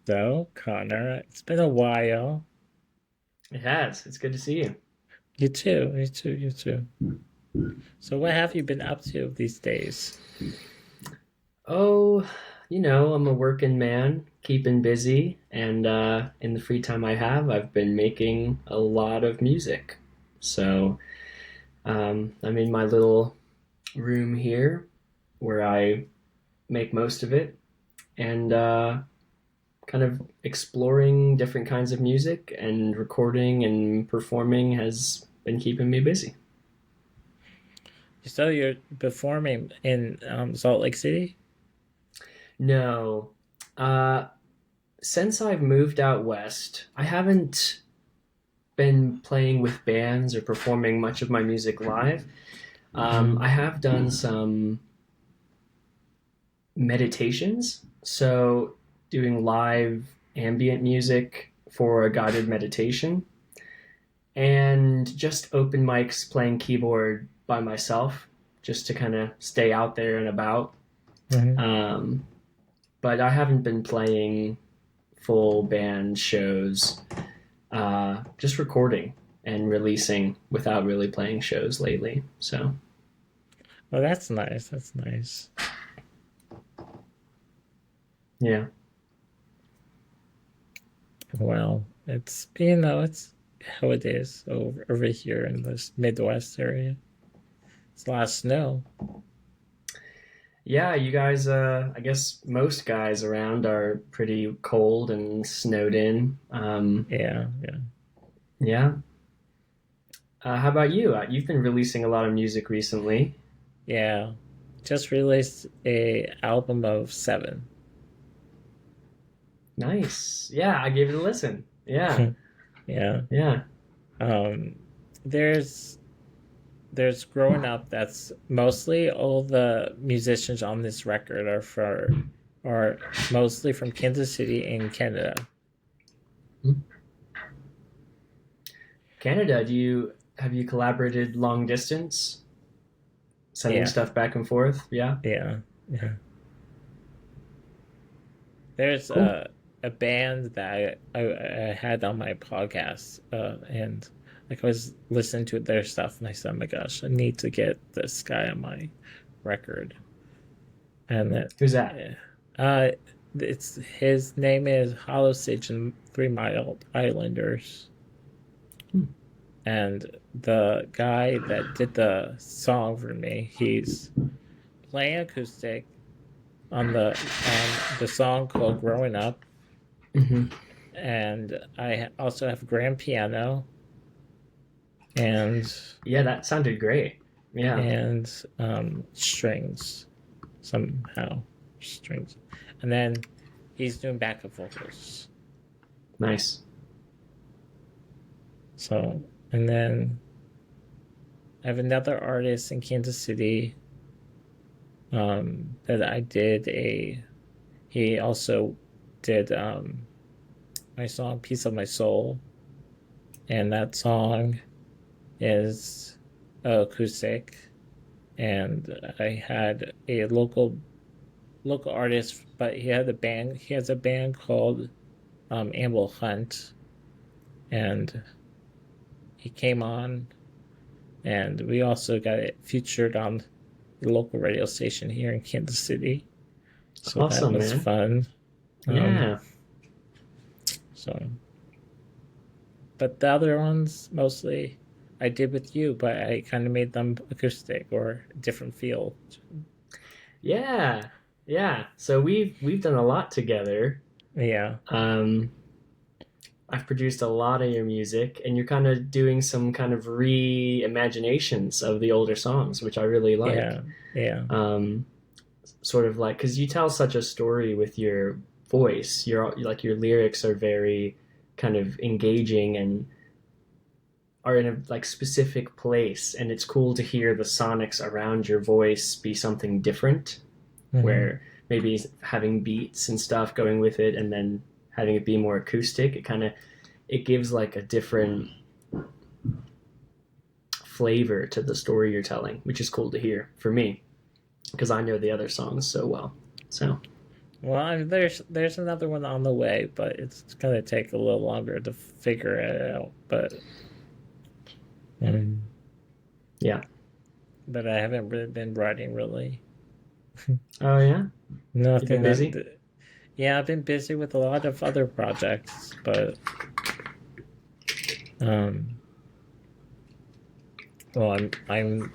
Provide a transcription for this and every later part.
So, Connor, it's been a while. It has. It's good to see you. You too, you too, you too. So, what have you been up to these days? Oh, I'm a working man, keeping busy, and in the free time I have, I've been making a lot of music. So I'm in my little room here where I make most of it, and kind of exploring different kinds of music and recording and performing has been keeping me busy. So, you're performing in Salt Lake City? No, uh, since I've moved out west, I haven't been playing with bands or performing much of my music live. Mm. I have done some meditations, so doing live ambient music for a guided meditation, and just open mics playing keyboard by myself, just to kind of stay out there and about. Hmm. Um, but I haven't been playing full band shows, just recording and releasing without really playing shows lately. So Well, that's nice. That's nice. yeah, Well, it's how it is over here in this Midwest area. It's a lot of snow. yeah. You guys, I guess most guys around are pretty cold and snowed in. Yeah, yeah, Yeah. How about you? You've been releasing a lot of music recently. yeah. Just released a album of seven. Nice. Yeah, I gave it a listen. Yeah, Yeah. yeah. Um, there's there's growing up. That's mostly all the musicians on this record are mostly from Kansas City in Canada. Canada, do you have you collaborated long distance, sending Yeah, stuff back and forth? Yeah. yeah, yeah. There's Cool. a band that I had on my podcast, and like I was listening to their stuff, and I said, "Oh my gosh, I need to get this guy on my record." And it, Who's that? yeah. uh, it's his name is Hollow Sage and 3 Mile Islanders, Hmm. and the guy that did the song for me, he's playing acoustic on the song called "Growing Up," Hmm. and I also have grand piano and Yeah, that sounded great. Yeah, strings somehow strings, and then he's doing backup vocals. nice. So, and then I have another artist in Kansas City that I did a. He also did my song "Piece of My Soul," and that song is acoustic. And I had a local artist, but he had a band. He has a band called Amble Hunt, and he came on, and we also got it featured on the local radio station here in Kansas City. So that Awesome, was man. fun. Um, Yeah. so, but the other ones mostly I did with you, but I kind of made them acoustic or different feel. Yeah. Yeah. So we've done a lot together. Yeah, Um I've produced a lot of your music, and you're kind of doing some kind of reimaginations of the older songs, which I really like. yeah, yeah, Um Sort of like, cuz you tell such a story with your voice. Your lyrics are very kind of engaging and are in a like specific place, and it's cool to hear the sonics around your voice be something different, mm-hmm. where maybe having beats and stuff going with it, and then having it be more acoustic. It gives like a different flavor to the story you're telling, which is cool to hear for me because I know the other songs so well. So Well, there's another one on the way, but it's gonna take a little longer to figure it out. Um, Yeah. but I haven't really been writing really. Oh yeah. You've been Nothing busy. that. Yeah, I've been busy with a lot of other projects, but um, well, I'm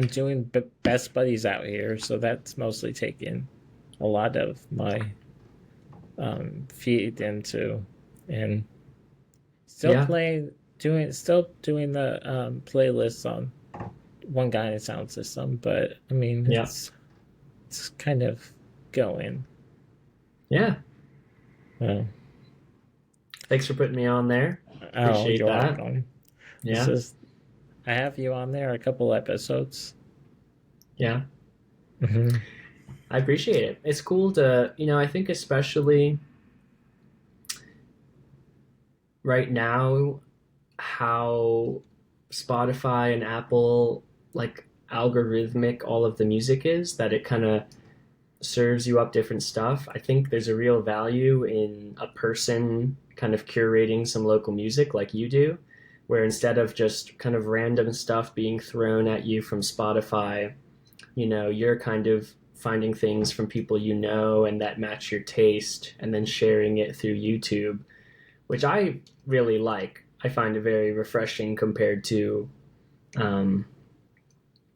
doing Best Buddies out here, so that's mostly taking a lot of my feed into, and Yeah. still doing the playlists on one guy in a sound system, but I mean Yeah. it's kind of going. Yeah. Well, Thanks for putting me on there. oh, Appreciate you're that. welcome. This Yeah. is I have you on there a couple episodes. Yeah. Hmm. I appreciate it. It's cool to, I think especially right now how Spotify and Apple like algorithmic all of the music is that it kind of serves you up different stuff. I think there's a real value in a person kind of curating some local music like you do, where instead of just kind of random stuff being thrown at you from Spotify, you're kind of finding things from people and that match your taste and then sharing it through YouTube, which I really like. I find it very refreshing compared to, um,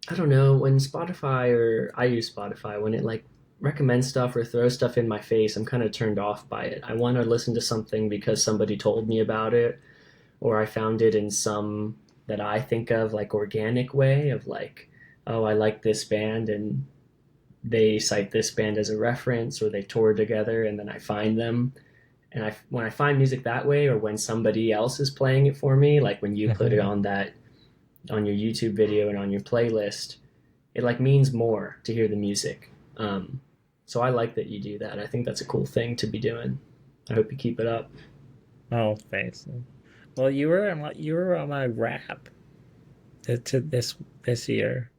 I don't know, when Spotify or I use Spotify, when it like recommends stuff or throws stuff in my face, I'm kind of turned off by it. I want to listen to something because somebody told me about it or I found it in some that I think of like organic way of like, oh, I like this band and they cite this band as a reference or they tour together and then I find them. And when I find music that way or when somebody else is playing it for me, like when you put it Hmm. on that on your YouTube video and on your playlist, it like means more to hear the music. So I like that you do that. I think that's a cool thing to be doing. I hope you keep it up. Oh, thanks. Well, you were on my rap to this year.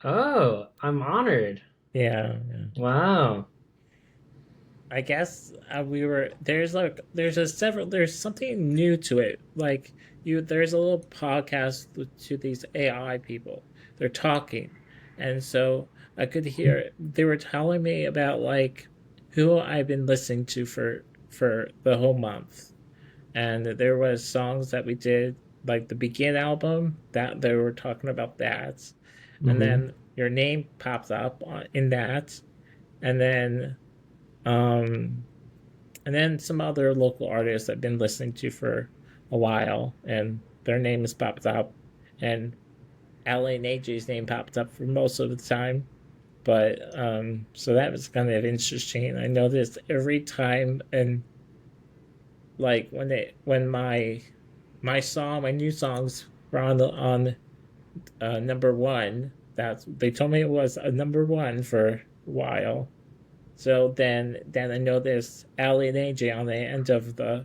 Oh, I'm honored. Yeah, yeah. Wow. I guess we were there's something new to it. Like there's a little podcast to these AI people. They're talking, and so I could hear they were telling me about like who I've been listening to for the whole month, and there was songs that we did like the Begin album that they were talking about that, and Mm-hmm. then your name pops up in that, and then um and then some other local artists I've been listening to for a while, and their name has popped up, and LNAJ's name popped up for most of the time. But so that was kind of interesting. I noticed every time, and like when my new songs were on number one. That's they told me it was a number one for a while. So then I noticed Ali and AJ on the end of the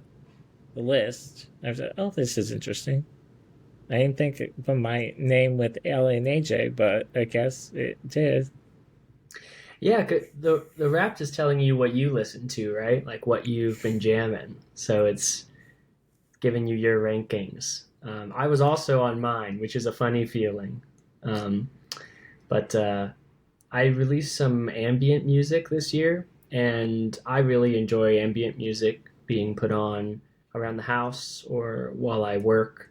list. I was like, oh, this is interesting. I didn't think it put my name with Ali and AJ, but I guess it did. Yeah, the rap is telling you what you listen to, right? Like what you've been jamming. So it's giving you your rankings. I was also on mine, which is a funny feeling. Um, but I released some ambient music this year, and I really enjoy ambient music being put on around the house or while I work.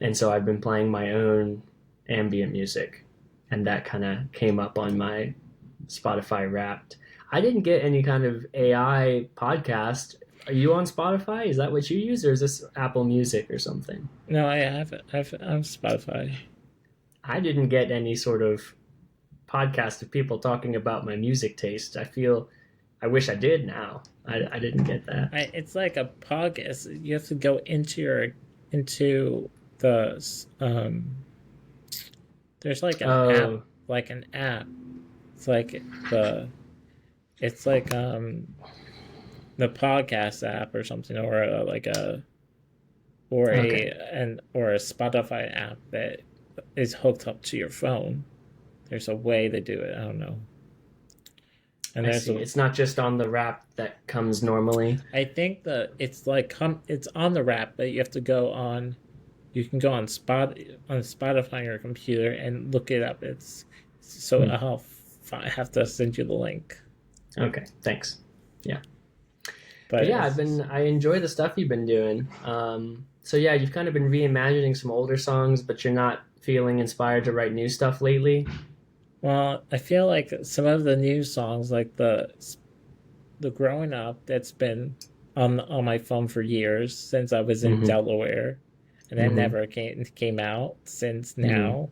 And so I've been playing my own ambient music, and that kind of came up on my Spotify Wrapped. I didn't get any kind of AI podcast. Are you on Spotify? Is that what you use, or is this Apple Music or something? No, I'm Spotify. I didn't get any sort of podcast of people talking about my music taste. I wish I did now. I didn't get that. It's like a podcast. You have to go into the there's Oh, like an app. It's like the it's like the podcast app or something, or like okay. or a Spotify app that is hooked up to your phone. There's a way to do it. I don't know. And I there's see. a It's not just on the wrap that comes normally. I think that it's like it's on the rap, but you have to go on. You can go on Spotify on your computer and look it up. It's so Hmm. I have to send you the link. Okay, thanks. Yeah. But But yeah, it's I enjoy the stuff you've been doing. So yeah, you've kind of been reimagining some older songs, but you're not feeling inspired to write new stuff lately. well, I feel like some of the new songs, like the growing up, that's been on my phone for years since I was in Mm-hmm. Delaware, and then Mm-hmm. never came out since Mm-hmm. now.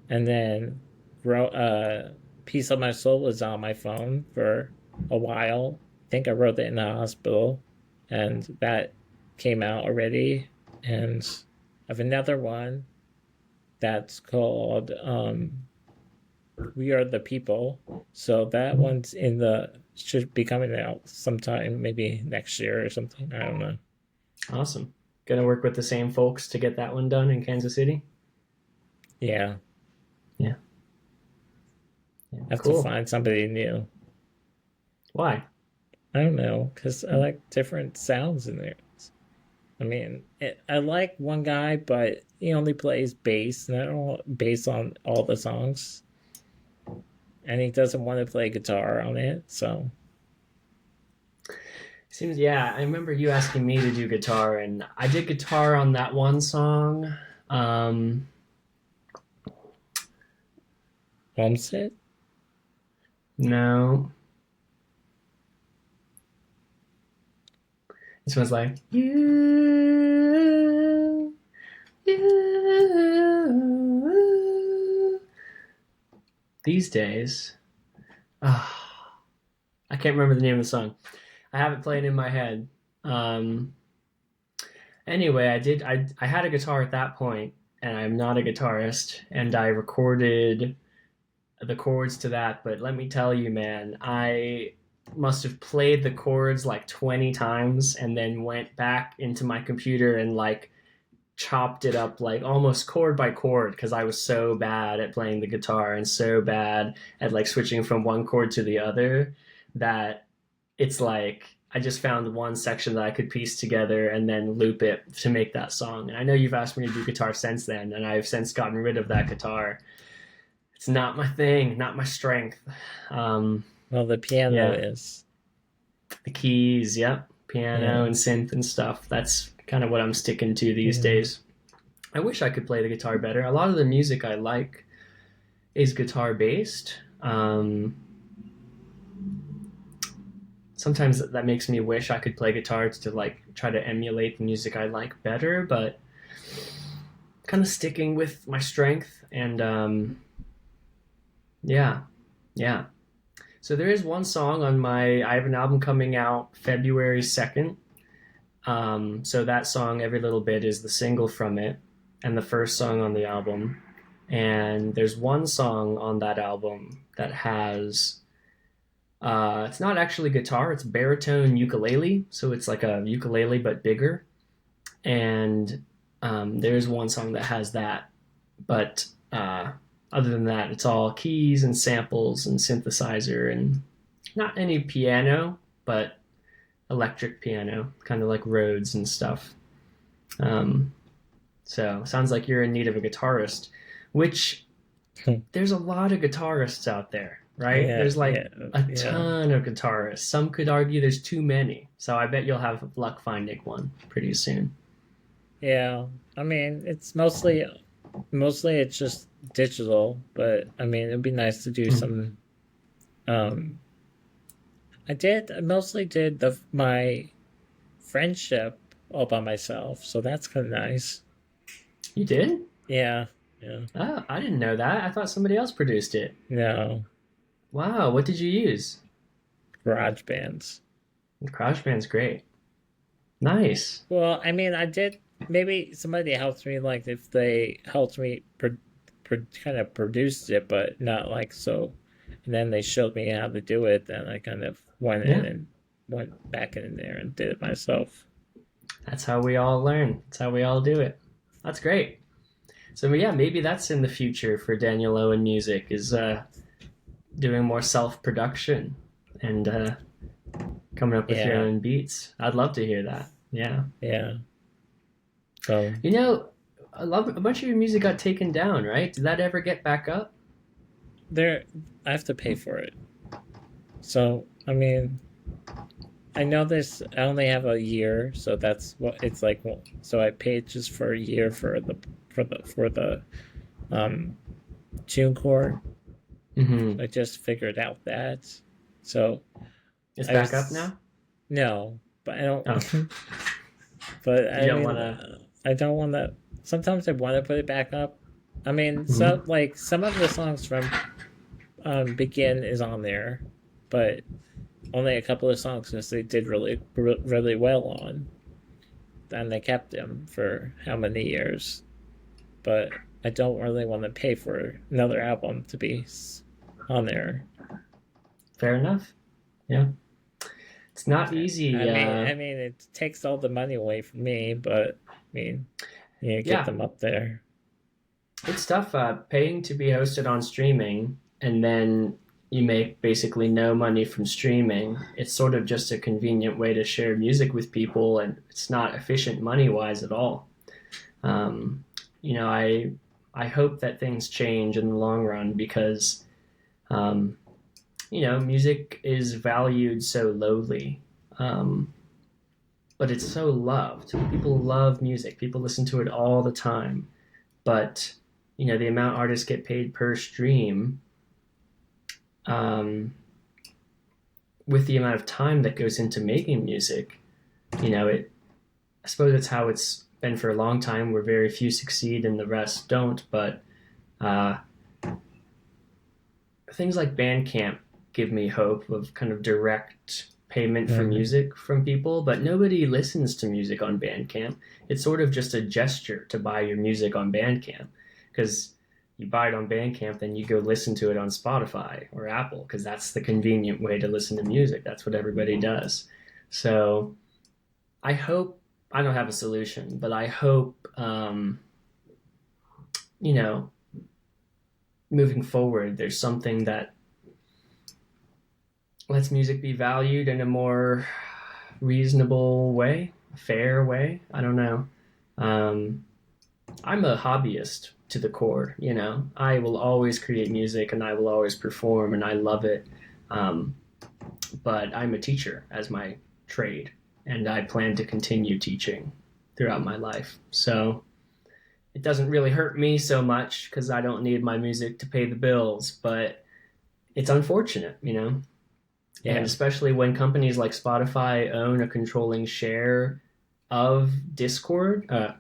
And then grow Piece of My Soul was on my phone for a while. I think I wrote it in the hospital, and that came out already. And I have another one that's called We Are the People. So that one's in the should be coming out sometime, maybe next year or something. I don't know. Awesome. Gonna work with the same folks to get that one done in Kansas City. Yeah, Yeah. Yeah. I have to Cool. find somebody new. Why? I don't know, because I like different sounds in there. I mean, I like one guy, but he only plays bass, and I don't want bass on all the songs, and he doesn't want to play guitar on it. So, Seems yeah. I remember you asking me to do guitar, and I did guitar on that one song. Um, Homestead. no, this one's like you these days. Ah, I can't remember the name of the song. I have it playing in my head. Um, anyway, I had a guitar at that point, and I'm not a guitarist, and I recorded the chords to that. But let me tell you, man, I must have played the chords like 20 times and then went back into my computer and like chopped it up like almost chord by chord because I was so bad at playing the guitar and so bad at like switching from one chord to the other that it's like I just found one section that I could piece together and then loop it to make that song. And I know you've asked me to do guitar since then, and I've since gotten rid of that guitar. It's not my thing, not my strength. Um, Well, the piano yeah, is. the keys, yep, piano Yeah, and synth and stuff. That's kind of what I'm sticking to these yeah. days. I wish I could play the guitar better. A lot of the music I like is guitar based. Sometimes that makes me wish I could play guitar to like try to emulate the music I like better, but kind of sticking with my strength and yeah, yeah. So there is one song on my. I have an album coming out February 2nd. So that song, Every Little Bit, is the single from it and the first song on the album. And there's one song on that album that has. It's not actually guitar; it's baritone ukulele. So it's like a ukulele but bigger. And there's one song that has that, but other than that, it's all keys and samples and synthesizer and not any piano, but electric piano, kind of like Rhodes and stuff. Um, so sounds like you're in need of a guitarist, which there's a lot of guitarists out there, right? Yeah, There's like yeah, a yeah, ton of guitarists. Some could argue there's too many. So I bet you'll have luck finding one pretty soon. yeah. I mean, it's mostly it's just digital, but I mean, it'd be nice to do Mm. some. Um, I mostly did the my friendship all by myself, so that's kind of nice. You did? Yeah, yeah. Oh, I didn't know that. I thought somebody else produced it. No, Wow, what did you use? garage bands. GarageBand's great. Nice. Well, I mean, I did. Maybe somebody helped me, like if they helped me kind of produce it, but not like so. And then they showed me how to do it. Then I kind of went in Yeah, and went back in there and did it myself. that's how we all learn. That's how we all do it. That's great. So yeah, maybe that's in the future for Daniel Owen Music is doing more self production. and coming up with your Yeah, own beats. I'd love to hear that. Yeah. yeah. So You know, a bunch of your music got taken down, right? Did that ever get back up? there, I have to pay for it. So I mean, I know this. I only have a year, so that's what it's like. So I paid just for a year for the um TuneCore. Mm-hmm. I just figured out that. So It's I back up was now? no, but I Oh, don't. But you I don't want mean, to. I don't want to. Sometimes I want to put it back up. I mean, Mm-hmm. some of the songs from Begin is on there, but only a couple of songs because they did really well on, and they kept them for how many years. But I don't really want to pay for another album to be on there. Fair enough. Yeah. It's not easy. I mean, it takes all the money away from me, but I mean, you get Yeah, them up there. it's tough paying to be hosted on streaming and then you make basically no money from streaming. It's sort of just a convenient way to share music with people, and it's not efficient money wise at all. Um, you know, I hope that things change in the long run because um, music is valued so lowly. Um, but it's so loved. People love music. People listen to it all the time. But the amount artists get paid per stream, um, with the amount of time that goes into making music, it. I suppose that's how it's been for a long time, where very few succeed and the rest don't. But uh, things like Bandcamp give me hope of kind of direct payment for Mm-hmm. music from people, but nobody listens to music on Bandcamp. It's sort of just a gesture to buy your music on Bandcamp because you buy it on Bandcamp, then you go listen to it on Spotify or Apple because that's the convenient way to listen to music. That's what everybody does. So I hope I don't have a solution, but I hope you know moving forward there's something that lets music be valued in a more reasonable way, a fair way. I don't know. Um, I'm a hobbyist to the core. I will always create music and I will always perform and I love it. Um, but I'm a teacher as my trade, and I plan to continue teaching throughout my life. So it doesn't really hurt me so much because I don't need my music to pay the bills, but it's unfortunate. And Yeah. especially when companies like Spotify own a controlling share of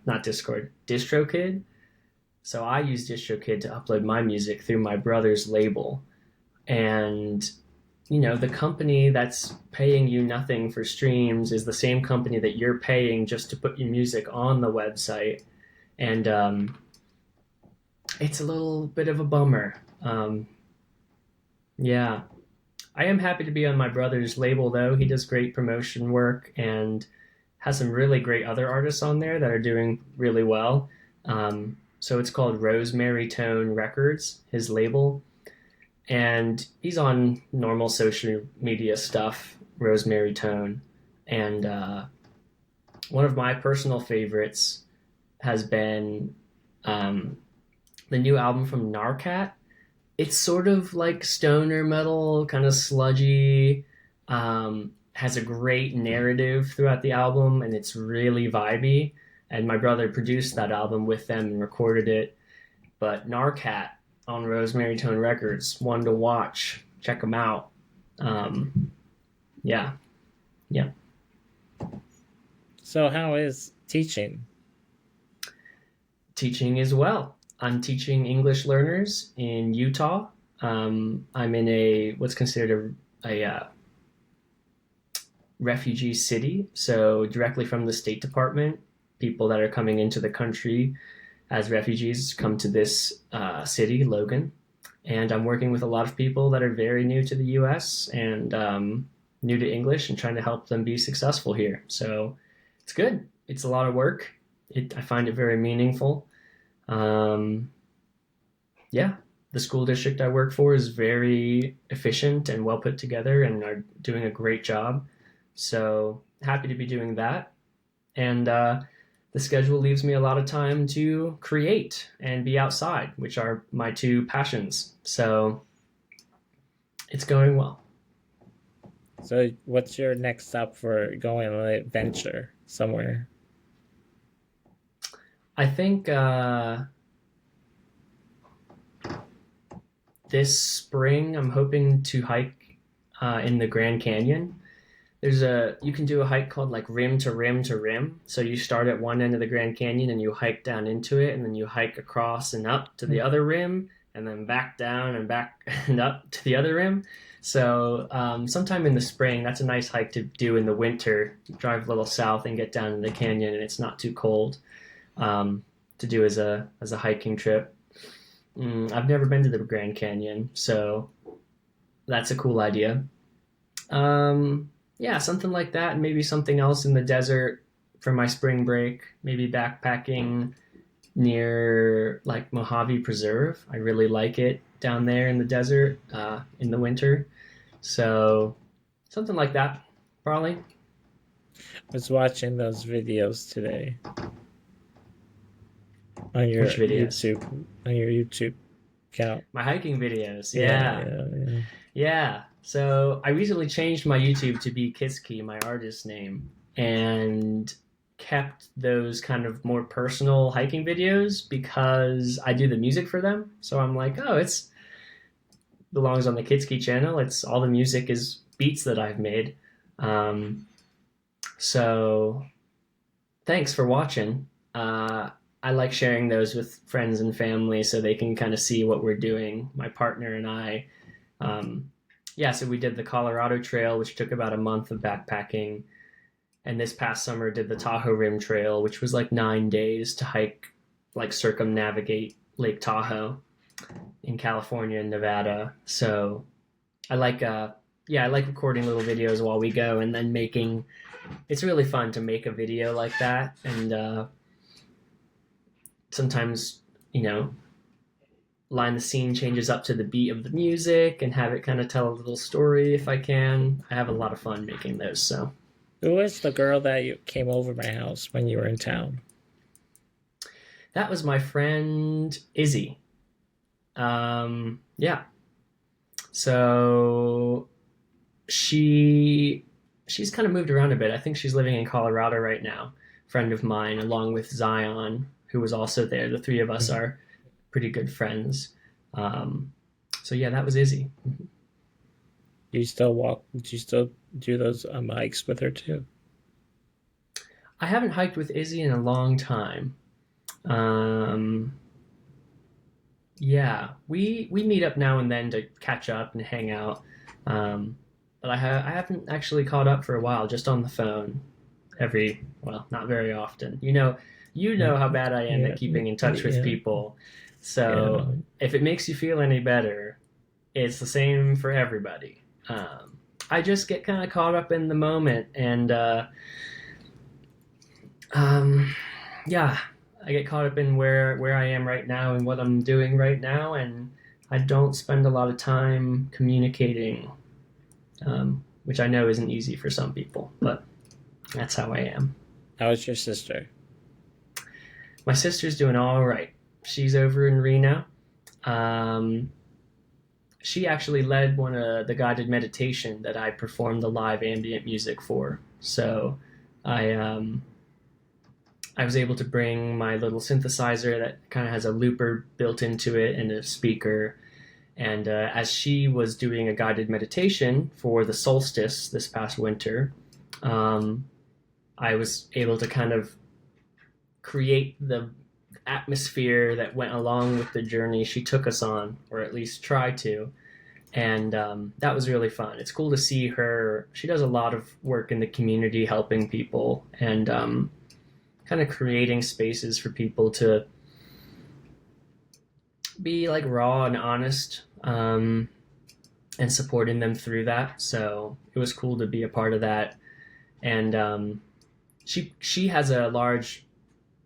not Discord, DistroKid. So I use DistroKid to upload my music through my brother's label. And, the company that's paying you nothing for streams is the same company that you're paying just to put your music on the website. And it's a little bit of a bummer. Yeah, I am happy to be on my brother's label, though. He does great promotion work and has some really great other artists on there that are doing really well. So it's called Rosemary Tone Records, his label. And he's on normal social media stuff, Rosemary Tone. And one of my personal favorites has been um, the new album from Narcat. It's sort of like stoner metal, kind of sludgy. Has a great narrative throughout the album, and it's really vibey. And my brother produced that album with them and recorded it. But Narcat on Rosemary Tone Records, one to watch. Check them out. Um, yeah, yeah. So how is teaching? Teaching as well. I'm teaching English learners in Utah. I'm in a what's considered a refugee city, so directly from the State Department, people that are coming into the country as refugees come to this city, Logan. And I'm working with a lot of people that are very new to the U.S. and new to English and trying to help them be successful here. So it's good. It's a lot of work. I find it very meaningful. Um, yeah. the school district I work for is very efficient and well put together and are doing a great job. So happy to be doing that. And the schedule leaves me a lot of time to create and be outside, which are my two passions. So it's going well. So, what's your next stop for going on an adventure somewhere? I think this spring I'm hoping to hike in the Grand Canyon. There's a you can do a hike called like rim to rim to rim. So you start at one end of the Grand Canyon and you hike down into it, and then you hike across and up to the other rim, and then back down and back and up to the other rim. So sometime in the spring, that's a nice hike to do in the winter. Drive a little south and get down in the canyon, and it's not too cold to do as a hiking trip. I've never been to the Grand Canyon, so that's a cool idea. Yeah, something like that, and maybe something else in the desert for my spring break. Maybe backpacking near like Mojave Preserve. I really like it down there in the desert in the winter. So something like that, probably. I was watching those videos today on your Which videos? YouTube on your YouTube account. My hiking videos. Yeah, Yeah. yeah, yeah. Yeah. So I recently changed my YouTube to be Kitzke, my artist name, and kept those kind of more personal hiking videos because I do the music for them. So I'm like, oh, it's belongs on the Kitzke channel. It's all the music is beats that I've made. Um, so thanks for watching. I like sharing those with friends and family so they can kind of see what we're doing. My partner and I. Yeah, so we did the Colorado Trail, which took about a month of backpacking. And this past summer did the Tahoe Rim Trail, which was like 9 days to hike, like circumnavigate Lake Tahoe in California and Nevada. So I like, yeah, I like recording little videos while we go, and then making. It's really fun to make a video like that, and sometimes line the scene changes up to the beat of the music and have it kind of tell a little story if I can. I have a lot of fun making those. So Who was the girl that you came over my house when you were in town? that was my friend Izzy. Yeah. So she's kind of moved around a bit. I think she's living in Colorado right now. Friend of mine, along with Zion, who was also there. The three of us are pretty good friends. Um, so yeah, that was Izzy. Do you still walk? Do you still do those hikes with her too? I haven't hiked with Izzy in a long time. Um, yeah, we meet up now and then to catch up and hang out. Um, but I haven't actually caught up for a while, just on the phone. Not very often. You know how bad I am Yeah, at keeping in touch with yeah, people. yeah. So No. if it makes you feel any better, it's the same for everybody. I just get kind of caught up in the moment, and um, yeah, I get caught up in where I am right now and what I'm doing right now, and I don't spend a lot of time communicating, which I know isn't easy for some people, but that's how I am. How's your sister? My sister's doing all right. She's over in Reno. Um, she actually led one of the guided meditation that I performed the live ambient music for. So I I was able to bring my little synthesizer that kind of has a looper built into it and a speaker. And as she was doing a guided meditation for the solstice this past winter, um, I was able to kind of create the atmosphere that went along with the journey she took us on, or at least try to. And that was really fun. It's cool to see her. She does a lot of work in the community, helping people and kind of creating spaces for people to be like raw and honest, and supporting them through that. So it was cool to be a part of that. And she has a large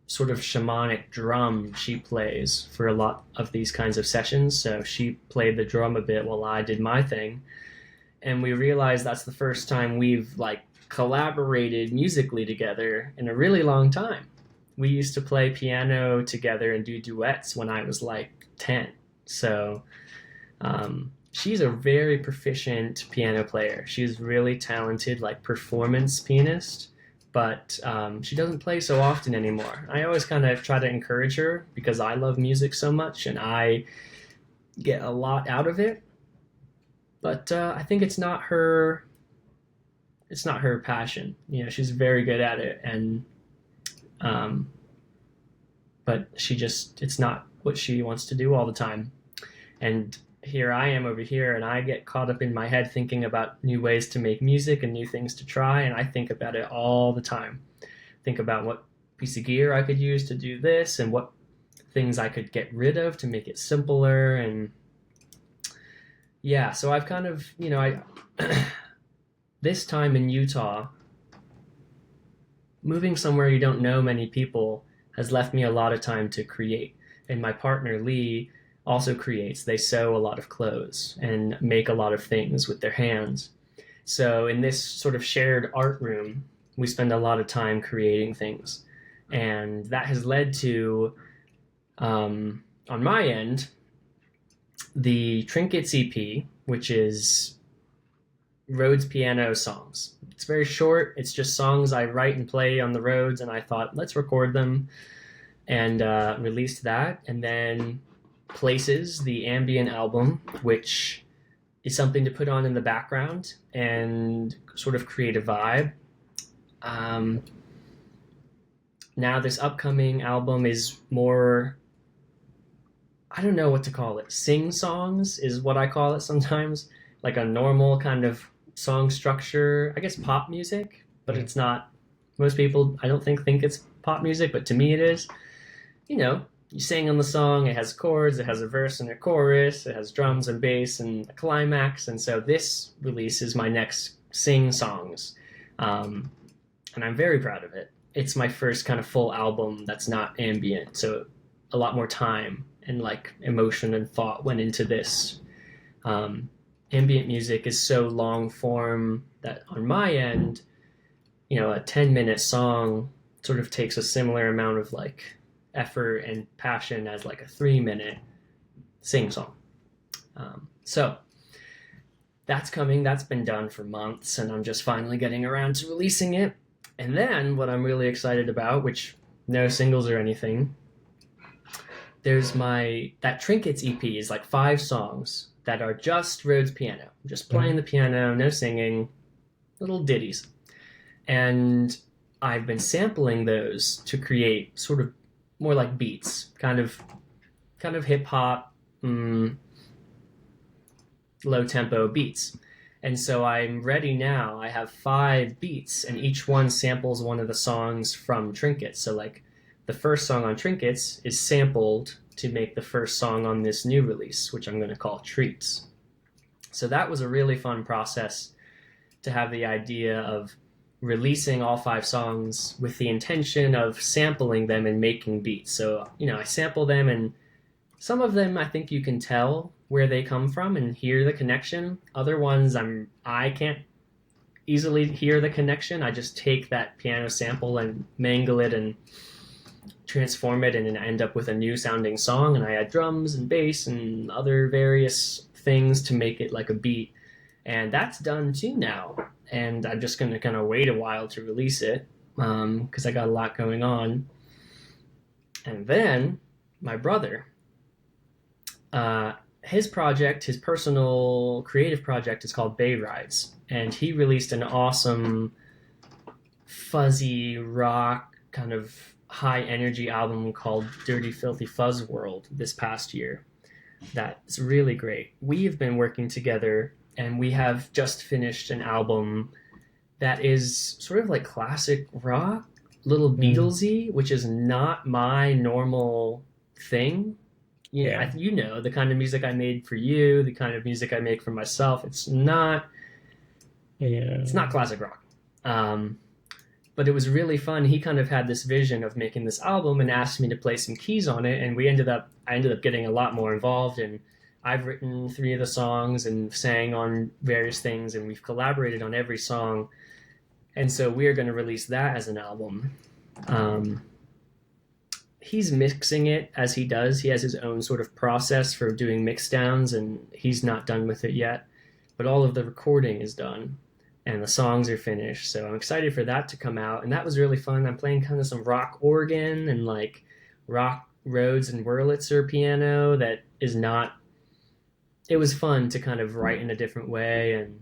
sort of shamanic drum she plays for a lot of these kinds of sessions. So she played the drum a bit while I did my thing. And we realized that's the first time we've like collaborated musically together in a really long time. We used to play piano together and do duets when I was like 10. So she's a very proficient piano player. She's really talented, like performance pianist, but she doesn't play so often anymore. I always kind of try to encourage her because I love music so much and I get a lot out of it. But I think it's not her. It's not her passion. You know, she's very good at it, and um, but she just it's not what she wants to do all the time. And here I am over here, and I get caught up in my head thinking about new ways to make music and new things to try, and I think about it all the time. Think about what piece of gear I could use to do this, and what things I could get rid of to make it simpler. And yeah, so I've kind of, I this time in Utah, moving somewhere you don't know many people has left me a lot of time to create. And my partner Lee also creates. They sew a lot of clothes and make a lot of things with their hands. So in this sort of shared art room, we spend a lot of time creating things. And that has led to, on my end, the Trinkets EP, which is Rhodes piano songs. It's very short. It's just songs I write and play on the Rhodes, and I thought, let's record them and released that. And then Places, the ambient album, which is something to put on in the background and sort of create a vibe. Um, Now, this upcoming album is more, I don't know what to call it. Sing songs is what I call it sometimes, like a normal kind of song structure. I guess pop music, but Mm. it's not. Most people, I don't think it's pop music, but to me it is. You know, you sing on the song, it has chords, it has a verse and a chorus, it has drums and bass and a climax. And so this release is my next sing songs. Um, and I'm very proud of it. It's my first kind of full album that's not ambient. So a lot more time and like emotion and thought went into this. Um, Ambient music is so long form that on my end, a 10-minute song sort of takes a similar amount of like effort and passion as like a 3-minute sing song. So that's coming. That's been done for months, and I'm just finally getting around to releasing it. And then what I'm really excited about, which no singles or anything, there's that Trinkets EP is like 5 songs that are just Rhodes piano, just playing the piano, no singing, little ditties. And I've been sampling those to create sort of more like beats, kind of hip hop, low tempo beats. And so I'm ready now. I have 5 beats, and each one samples one of the songs from Trinkets. So like the first song on Trinkets is sampled to make the first song on this new release, which I'm going to call Treats. So that was a really fun process to have the idea of releasing all 5 songs with the intention of sampling them and making beats. So, I sample them, and some of them I think you can tell where they come from and hear the connection. Other ones I can't easily hear the connection. I just take that piano sample and mangle it and transform it and end up with a new sounding song, and I add drums and bass and other various things to make it like a beat. And that's done too now, and I'm just going to kind of wait a while to release it because I got a lot going on. And then my brother, his project, his personal creative project, is called Bay Rides, and he released an awesome fuzzy rock kind of high energy album called Dirty Filthy Fuzz World this past year. That's really great. We've been working together, and we have just finished an album that is sort of like classic rock, little Beatlesy, which is not my normal thing. Yeah. The kind of music I made for you, the kind of music I make for myself. It's not Yeah. classic rock. But it was really fun. He kind of had this vision of making this album and asked me to play some keys on it, and I ended up getting a lot more involved. And I've written three of the songs and sang on various things, and we've collaborated on every song. And so we're going to release that as an album. Um, he's mixing it as he does. He has his own sort of process for doing mix downs, and he's not done with it yet. But all of the recording is done, and the songs are finished. So I'm excited for that to come out, and that was really fun. I'm playing kind of some rock organ and like rock Rhodes and Wurlitzer piano. That is not. It was fun to kind of write in a different way and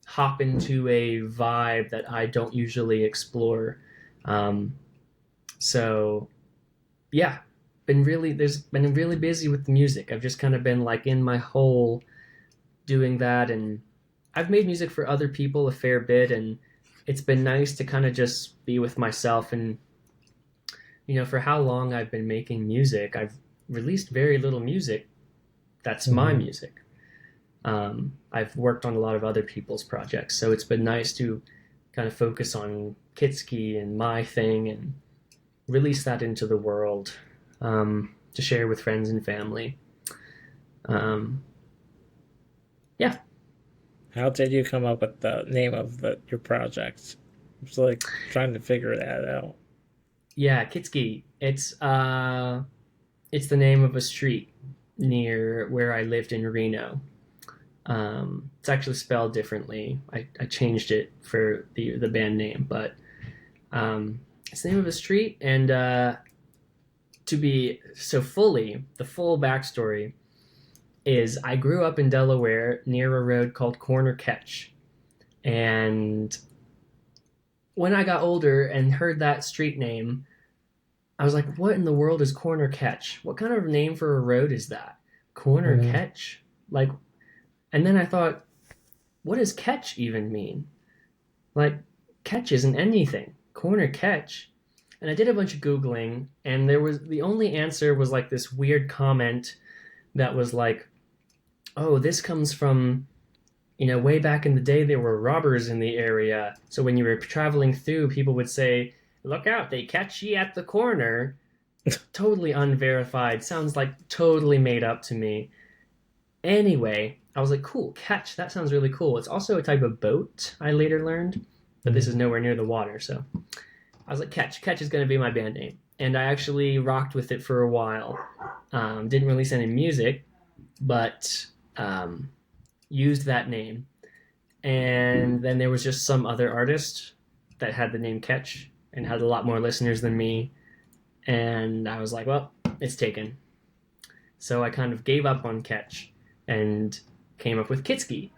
hop into a vibe that I don't usually explore. Um, so yeah, been really busy with the music. I've just kind of been like in my hole doing that, and I've made music for other people a fair bit, and it's been nice to kind of just be with myself. And for how long I've been making music, I've released very little music that's my Mm-hmm. music. I've worked on a lot of other people's projects, so it's been nice to kind of focus on Kitzke and my thing and release that into the world, to share with friends and family. Um, yeah, How did you come up with the name of your project? I was like trying to figure that out. yeah, Kitzke. It's the name of a street near where I lived in Reno. It's actually spelled differently. I changed it for the band name, but it's the name of a street. And to be so the full backstory is I grew up in Delaware near a road called Corner Ketch. And when I got older and heard that street name, I was like, what in the world is Corner Ketch? What kind of name for a road is that? Corner Mm-hmm. Ketch? Like, and then I thought, what does catch even mean? Like, catch isn't anything. Corner Ketch. And I did a bunch of Googling, and the only answer was like this weird comment that was like, oh, this comes from, way back in the day, there were robbers in the area. So when you were traveling through, people would say, look out, they catch ye at the corner. Totally unverified. Sounds like totally made up to me. Anyway, I was like, cool, catch. That sounds really cool. It's also a type of boat, I later learned, but this is nowhere near the water. So I was like, catch. Catch is going to be my band name. And I actually rocked with it for a while. Didn't release any music, but um, used that name. And then there was just some other artist that had the name Catch and had a lot more listeners than me. And I was like, well, it's taken. So I kind of gave up on Catch and came up with Kitzke.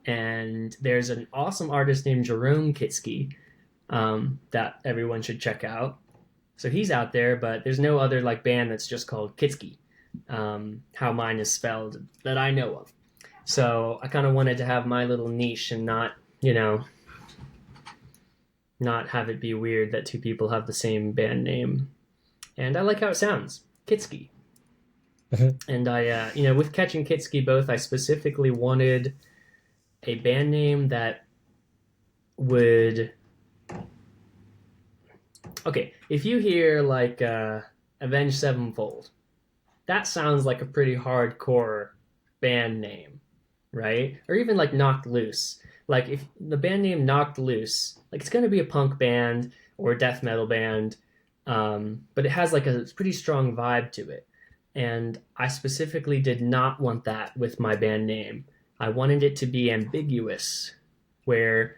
And there's an awesome artist named Jerome Kitzke, that everyone should check out. So he's out there, but there's no other like band that's just called Kitzke, how mine is spelled that I know of. So I kind of wanted to have my little niche and not have it be weird that two people have the same band name. And I like how it sounds, Kitzke. Mm-hmm. And with Catch and Kitzke both, I specifically wanted a band name that would. Okay, if you hear like Avenged Sevenfold, that sounds like a pretty hardcore band name, right? Or even like Knocked Loose. Like if the band name Knocked Loose, like it's gonna be a punk band or a death metal band, but it has like a pretty strong vibe to it. And I specifically did not want that with my band name. I wanted it to be ambiguous, where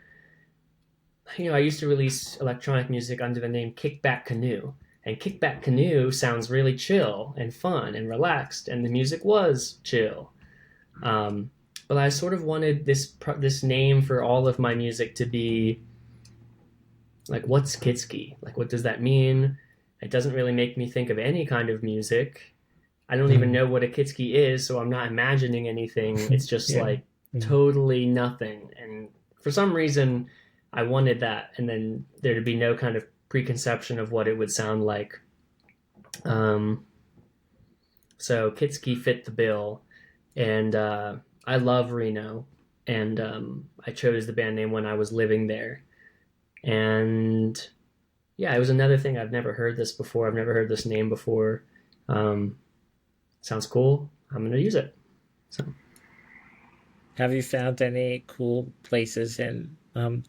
I used to release electronic music under the name Kickback Canoe. And Kickback Canoe sounds really chill and fun and relaxed, and the music was chill. Um, but I sort of wanted this name for all of my music to be like, what's Kitzke? Like, what does that mean? It doesn't really make me think of any kind of music. I don't even know what a Kitzke is, so I'm not imagining anything. It's just Yeah. like Mm-hmm. totally nothing. And for some reason, I wanted that, and then there to be no kind of preconception of what it would sound like. Um, so Kitzke fit the bill, and I love Reno, and I chose the band name when I was living there. And yeah, it was another thing. I've never heard this before. I've never heard this name before. Um, Sounds cool. I'm gonna use it. So Have you found any cool places in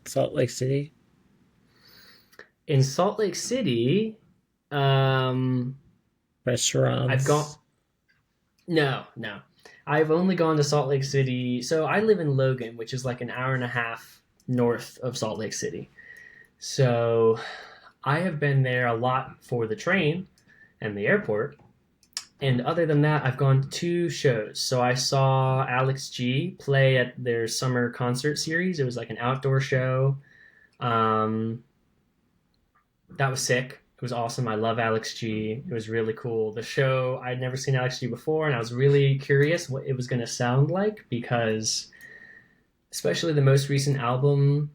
Salt Lake City? in Salt Lake City, um, I've gone. Restaurants? No, no. I've only gone to Salt Lake City. So I live in Logan, which is like an hour and a half north of Salt Lake City. So I have been there a lot for the train and the airport. And other than that, I've gone to two shows. So I saw Alex G play at their summer concert series. It was like an outdoor show. Um, that was sick. It was awesome. I love Alex G. It was really cool. The show, I'd never seen Alex G before, and I was really curious what it was going to sound like because, especially the most recent album,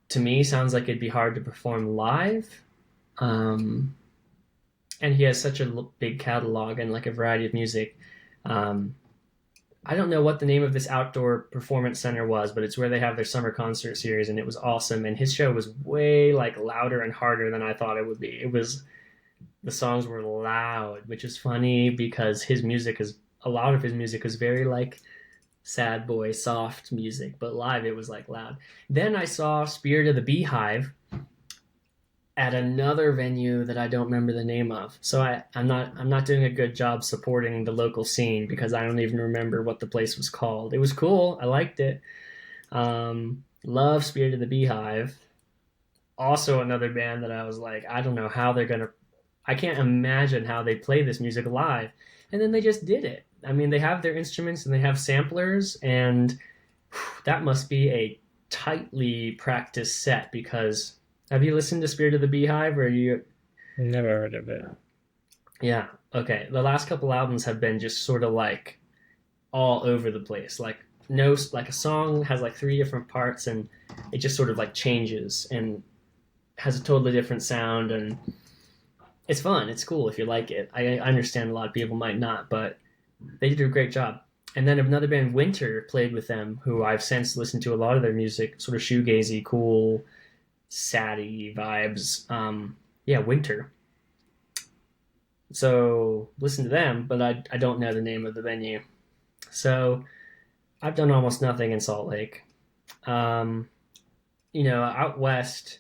to me sounds like it'd be hard to perform live. Um, and he has such a big catalog and like a variety of music. Um, I don't know what the name of this outdoor performance center was, but it's where they have their summer concert series, and it was awesome. And his show was way like louder and harder than I thought it would be. It was the songs were loud, which is funny because his music is a lot of his music is very like sad boy soft music, but live it was like loud. Then I saw Spirit of the Beehive at another venue that I don't remember the name of. So I'm not doing a good job supporting the local scene because I don't even remember what the place was called. It was cool. I liked it. Love Spirit of the Beehive. Also another band that I was like, I don't know how they're gonna. I can't imagine how they play this music live. And then they just did it. I mean, they have their instruments and they have samplers, and that must be a tightly practiced set because have you listened to Spirit of the Beehive or you Never heard of it. yeah, okay. The last couple albums have been just sort of like all over the place. Like no like a song has like three different parts and it just sort of like changes and has a totally different sound and it's fun. It's cool if you like it. I understand a lot of people might not, but they did a great job. And then another band, Winter, played with them, who I've since listened to a lot of their music, sort of shoegazy, cool, saddy vibes. Yeah, Winter. So listen to them, but I don't know the name of the venue. So I've done almost nothing in Salt Lake. Um, out west,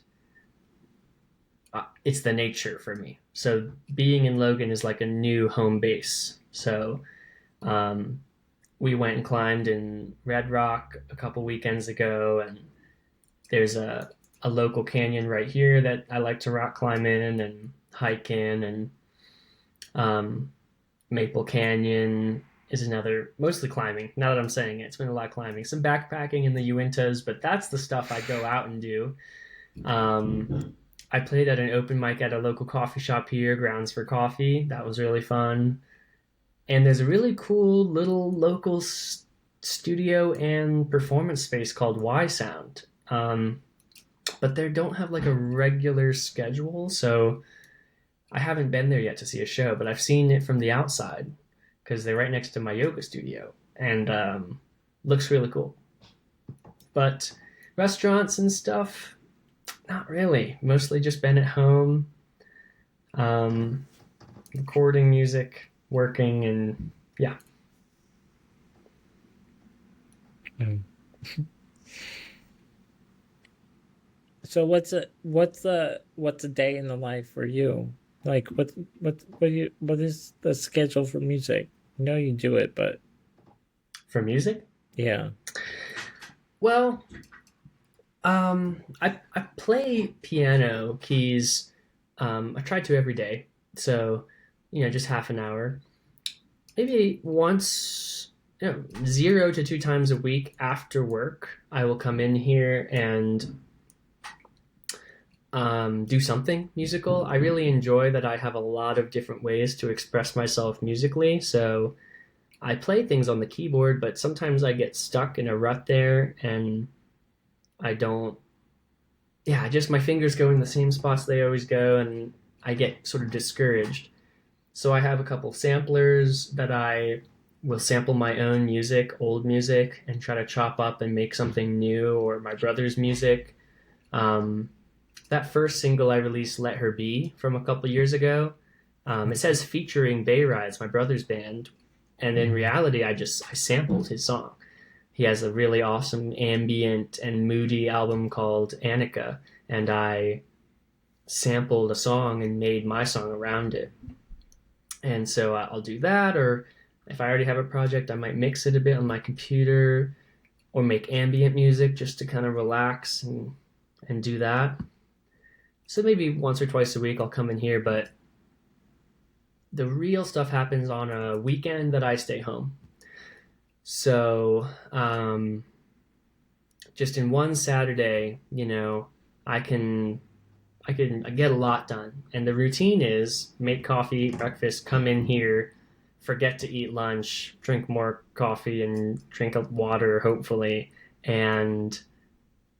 it's the nature for me. So being in Logan is like a new home base. So um, we went and climbed in Red Rock a couple weekends ago, and there's a local canyon right here that I like to rock climb in and hike in, and um, Maple Canyon is another, mostly climbing. Now that I'm saying it, it's been a lot of climbing, some backpacking in the Uintas, but that's the stuff I go out and do. Um, I played at an open mic at a local coffee shop here, Grounds for Coffee. That was really fun. And there's a really cool little local studio and performance space called Y Sound. But they don't have like a regular schedule, so I haven't been there yet to see a show, but I've seen it from the outside because they're right next to my yoga studio and looks really cool. But restaurants and stuff, not really. Mostly just been at home, um, recording music, working, and yeah. Mm. So what's a day in the life for you? Like what is the schedule for music? I know you do it, but For music, yeah. well, I play piano keys. I try to every day, so just half an hour, maybe once, 0 to 2 times a week after work. I will come in here and do something musical. I really enjoy that I have a lot of different ways to express myself musically. So I play things on the keyboard, but sometimes I get stuck in a rut there and I don't, yeah, just my fingers go in the same spots they always go and I get sort of discouraged. So I have a couple samplers that I will sample my own music, old music, and try to chop up and make something new or my brother's music. Um, that first single I released, "Let Her Be," from a couple years ago, it says featuring Bay Rides, my brother's band, and in Mhm. reality, I sampled his song. He has a really awesome ambient and moody album called Annika, and I sampled a song and made my song around it. And so I'll do that, or if I already have a project, I might mix it a bit on my computer or make ambient music just to kind of relax and do that. So maybe once or twice a week I'll come in here, but the real stuff happens on a weekend that I stay home. So just in one Saturday, I can I get a lot done. And the routine is make coffee, eat breakfast, come in here, forget to eat lunch, drink more coffee and drink water, hopefully, and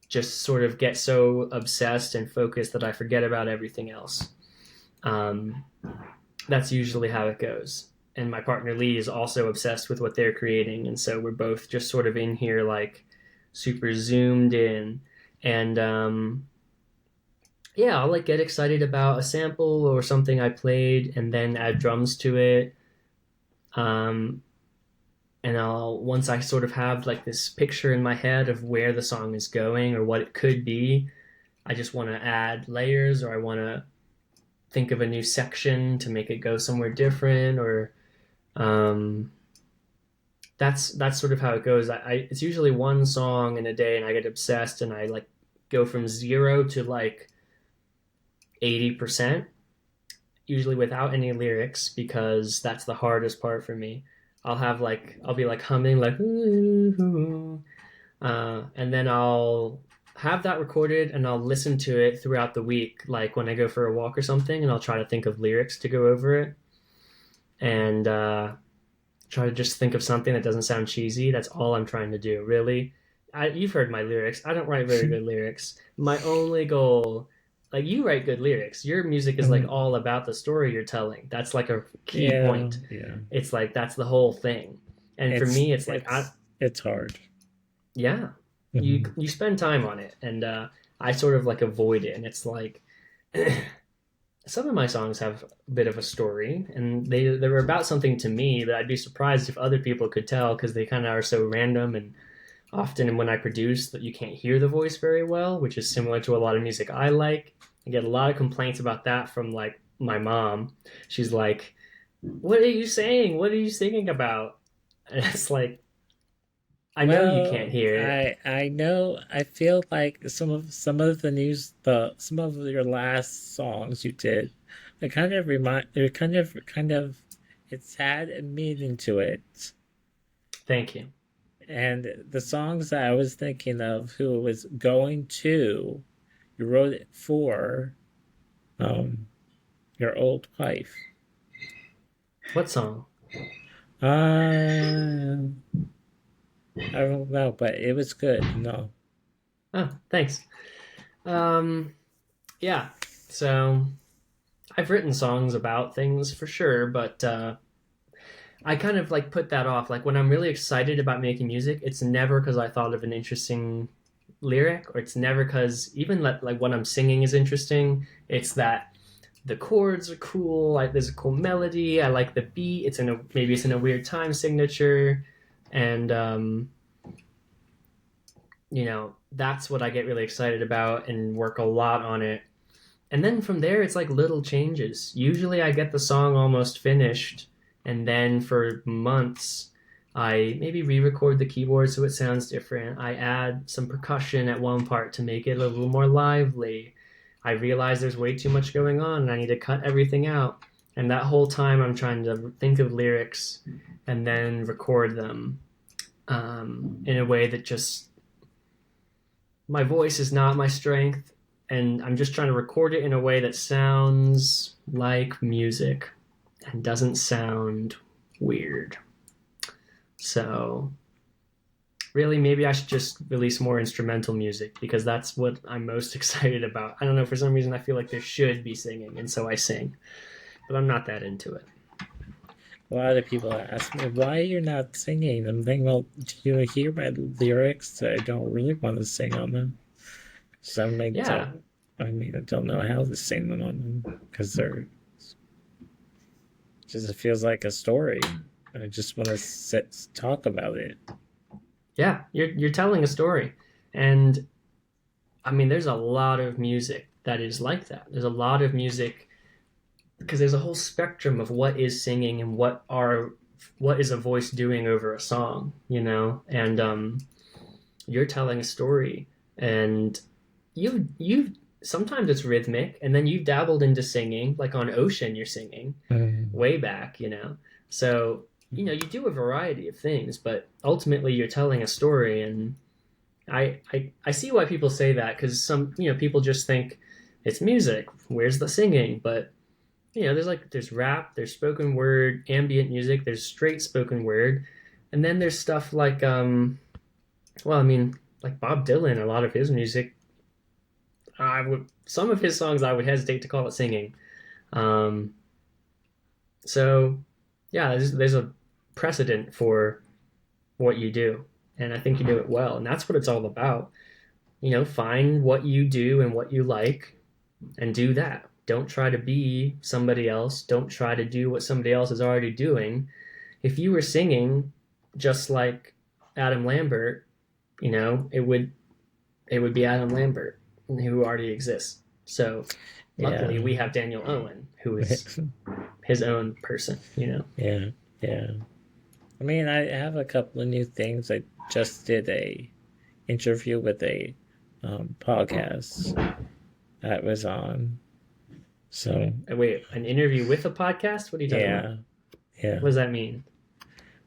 just sort of get so obsessed and focused that I forget about everything else. Um, that's usually how it goes. And my partner Lee is also obsessed with what they're creating. And so we're both just sort of in here, like super zoomed in. And yeah, I'll like get excited about a sample or something I played and then add drums to it. Um, and I'll once I sort of have like this picture in my head of where the song is going or what it could be, I just want to add layers or I want to think of a new section to make it go somewhere different or um, that's sort of how it goes. It's usually one song in a day and I get obsessed and I like go from zero to like 80%, usually without any lyrics because that's the hardest part for me. I'll be like humming like and then I'll have that recorded and I'll listen to it throughout the week, like when I go for a walk or something, and I'll try to think of lyrics to go over it and try to just think of something that doesn't sound cheesy. That's all I'm trying to do, really. You've heard my lyrics. I don't write very good lyrics. My only goal, like you write good lyrics. Your music is like Mhm. all about the story you're telling. That's like a key Yeah, point. yeah. It's like that's the whole thing. And for It's me, it's like it's it's hard. yeah, Mhm. you spend time on it, and I sort of like avoid it. And it's like some of my songs have a bit of a story, and they were about something to me that I'd be surprised if other people could tell because they kind of are so random and often when I produce that you can't hear the voice very well, which is similar to a lot of music I like. I get a lot of complaints about that from like my mom. She's like, "What are you saying? What are you singing about?" And it's like, I know you can't Well, hear it. I know I feel like some of the news the some of your last songs you did, they kind of it's had a meaning to it. Thank you. And the songs that I was thinking of who it was going to, you wrote it for um your old wife. What song? Uh I don't know, but it was good. No. Oh, thanks. Um, yeah. So I've written songs about things for sure, but I kind of like put that off. Like when I'm really excited about making music, it's never because I thought of an interesting lyric, or it's never because even like what I'm singing is interesting. It's that the chords are cool. Like there's a cool melody. I like the beat. Maybe it's in a weird time signature, and that's what I get really excited about and work a lot on it. And then from there, it's like little changes. Usually, I get the song almost finished, and then for months, I maybe re record the keyboard so it sounds different. I add some percussion at one part to make it a little more lively. I realize there's way too much going on and I need to cut everything out. And that whole time, I'm trying to think of lyrics and then record them in a way that just my voice is not my strength, and I'm just trying to record it in a way that sounds like music and doesn't sound weird. So, really, maybe I should just release more instrumental music because that's what I'm most excited about. I don't know, for some reason, I feel like there should be singing, and so I sing, but I'm not that into it. A lot of people ask me why you're not singing. I'm thinking, well, do you hear my lyrics? I don't really want to sing on them. Some I Yeah, don't. I mean, I don't know how to sing them on them because they're just it feels like a story. I just want to sit talk about it. yeah, you're telling a story, and I mean, there's a lot of music that is like that. There's a lot of music because there's a whole spectrum of what is singing and what is a voice doing over a song, you know? And you're telling a story, and you sometimes it's rhythmic, and then you've dabbled into singing, like on Ocean, you're singing Mm. way back, So you do a variety of things, but ultimately you're telling a story, and I see why people say that because some people just think it's music. Where's the singing? But there's rap, there's spoken word, ambient music, there's straight spoken word, and then there's stuff like well, I mean, like Bob Dylan, a lot of his music, I would some of his songs I would hesitate to call it singing. Um, so yeah, there's a precedent for what you do, and I think you do it well, and that's what it's all about. Find what you do and what you like and do that. Don't try to be somebody else. Don't try to do what somebody else is already doing. If you were singing just like Adam Lambert, it would be Adam Lambert who already exists. So luckily Yeah, we have Daniel Owen who is his own person. yeah, yeah. I mean, I have a couple of new things. I just did a interview with a podcast that was on. So Wait, an interview with a podcast? What are you talking about? yeah, yeah. What does that mean?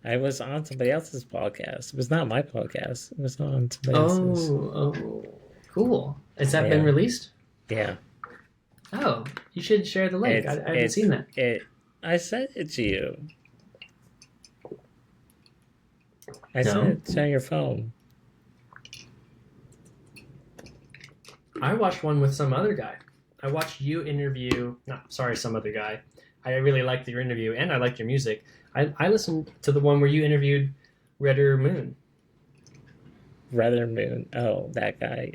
I was on somebody else's podcast. It was not my podcast. It was on somebody else's. Oh, cool. Has that been Yeah, released? yeah. Oh, you should share the link. I haven't seen that. I sent it to you. I sent No, it to your phone. I watched one with some other guy. I watched you interview. No, sorry, some other guy. I really liked your interview, and I liked your music. I listened to the one where you interviewed Redder Moon. Rather Moon. Oh, that guy.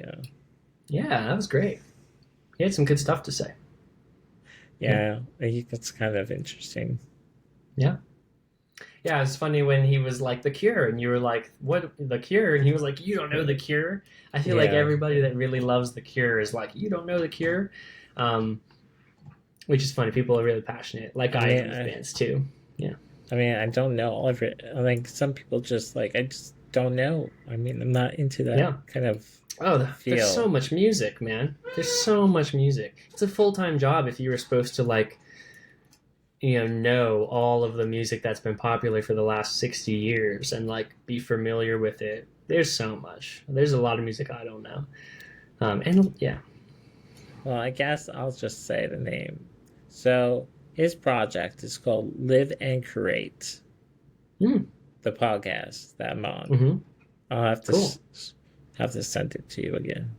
Yeah, that was great. He had some good stuff to say. Yeah, Yeah, it's kind of interesting. yeah, yeah. It's funny when he was like The Cure, and you were like, "What The Cure?" And he was like, "You don't know The Cure." I feel like Yeah, everybody that really loves The Cure is like, "You don't know The Cure," um, which is funny. People are really passionate, like I I mean, am with bands too. Yeah, I mean, I don't know all of it. Like some people just like I just don't know. I mean, I'm not into that yeah. kind of Oh, there's so feel. much music, man. There's so much music. It's a full-time job if you were supposed to like, know all of the music that's been popular for the last 60 years and like be familiar with it. There's so much. There's a lot of music I don't know. And yeah. Well, I guess I'll just say the name. So his project is called Live and Create, Mm, the podcast that I'm on. hmm I'll Cool. have to send it to you again.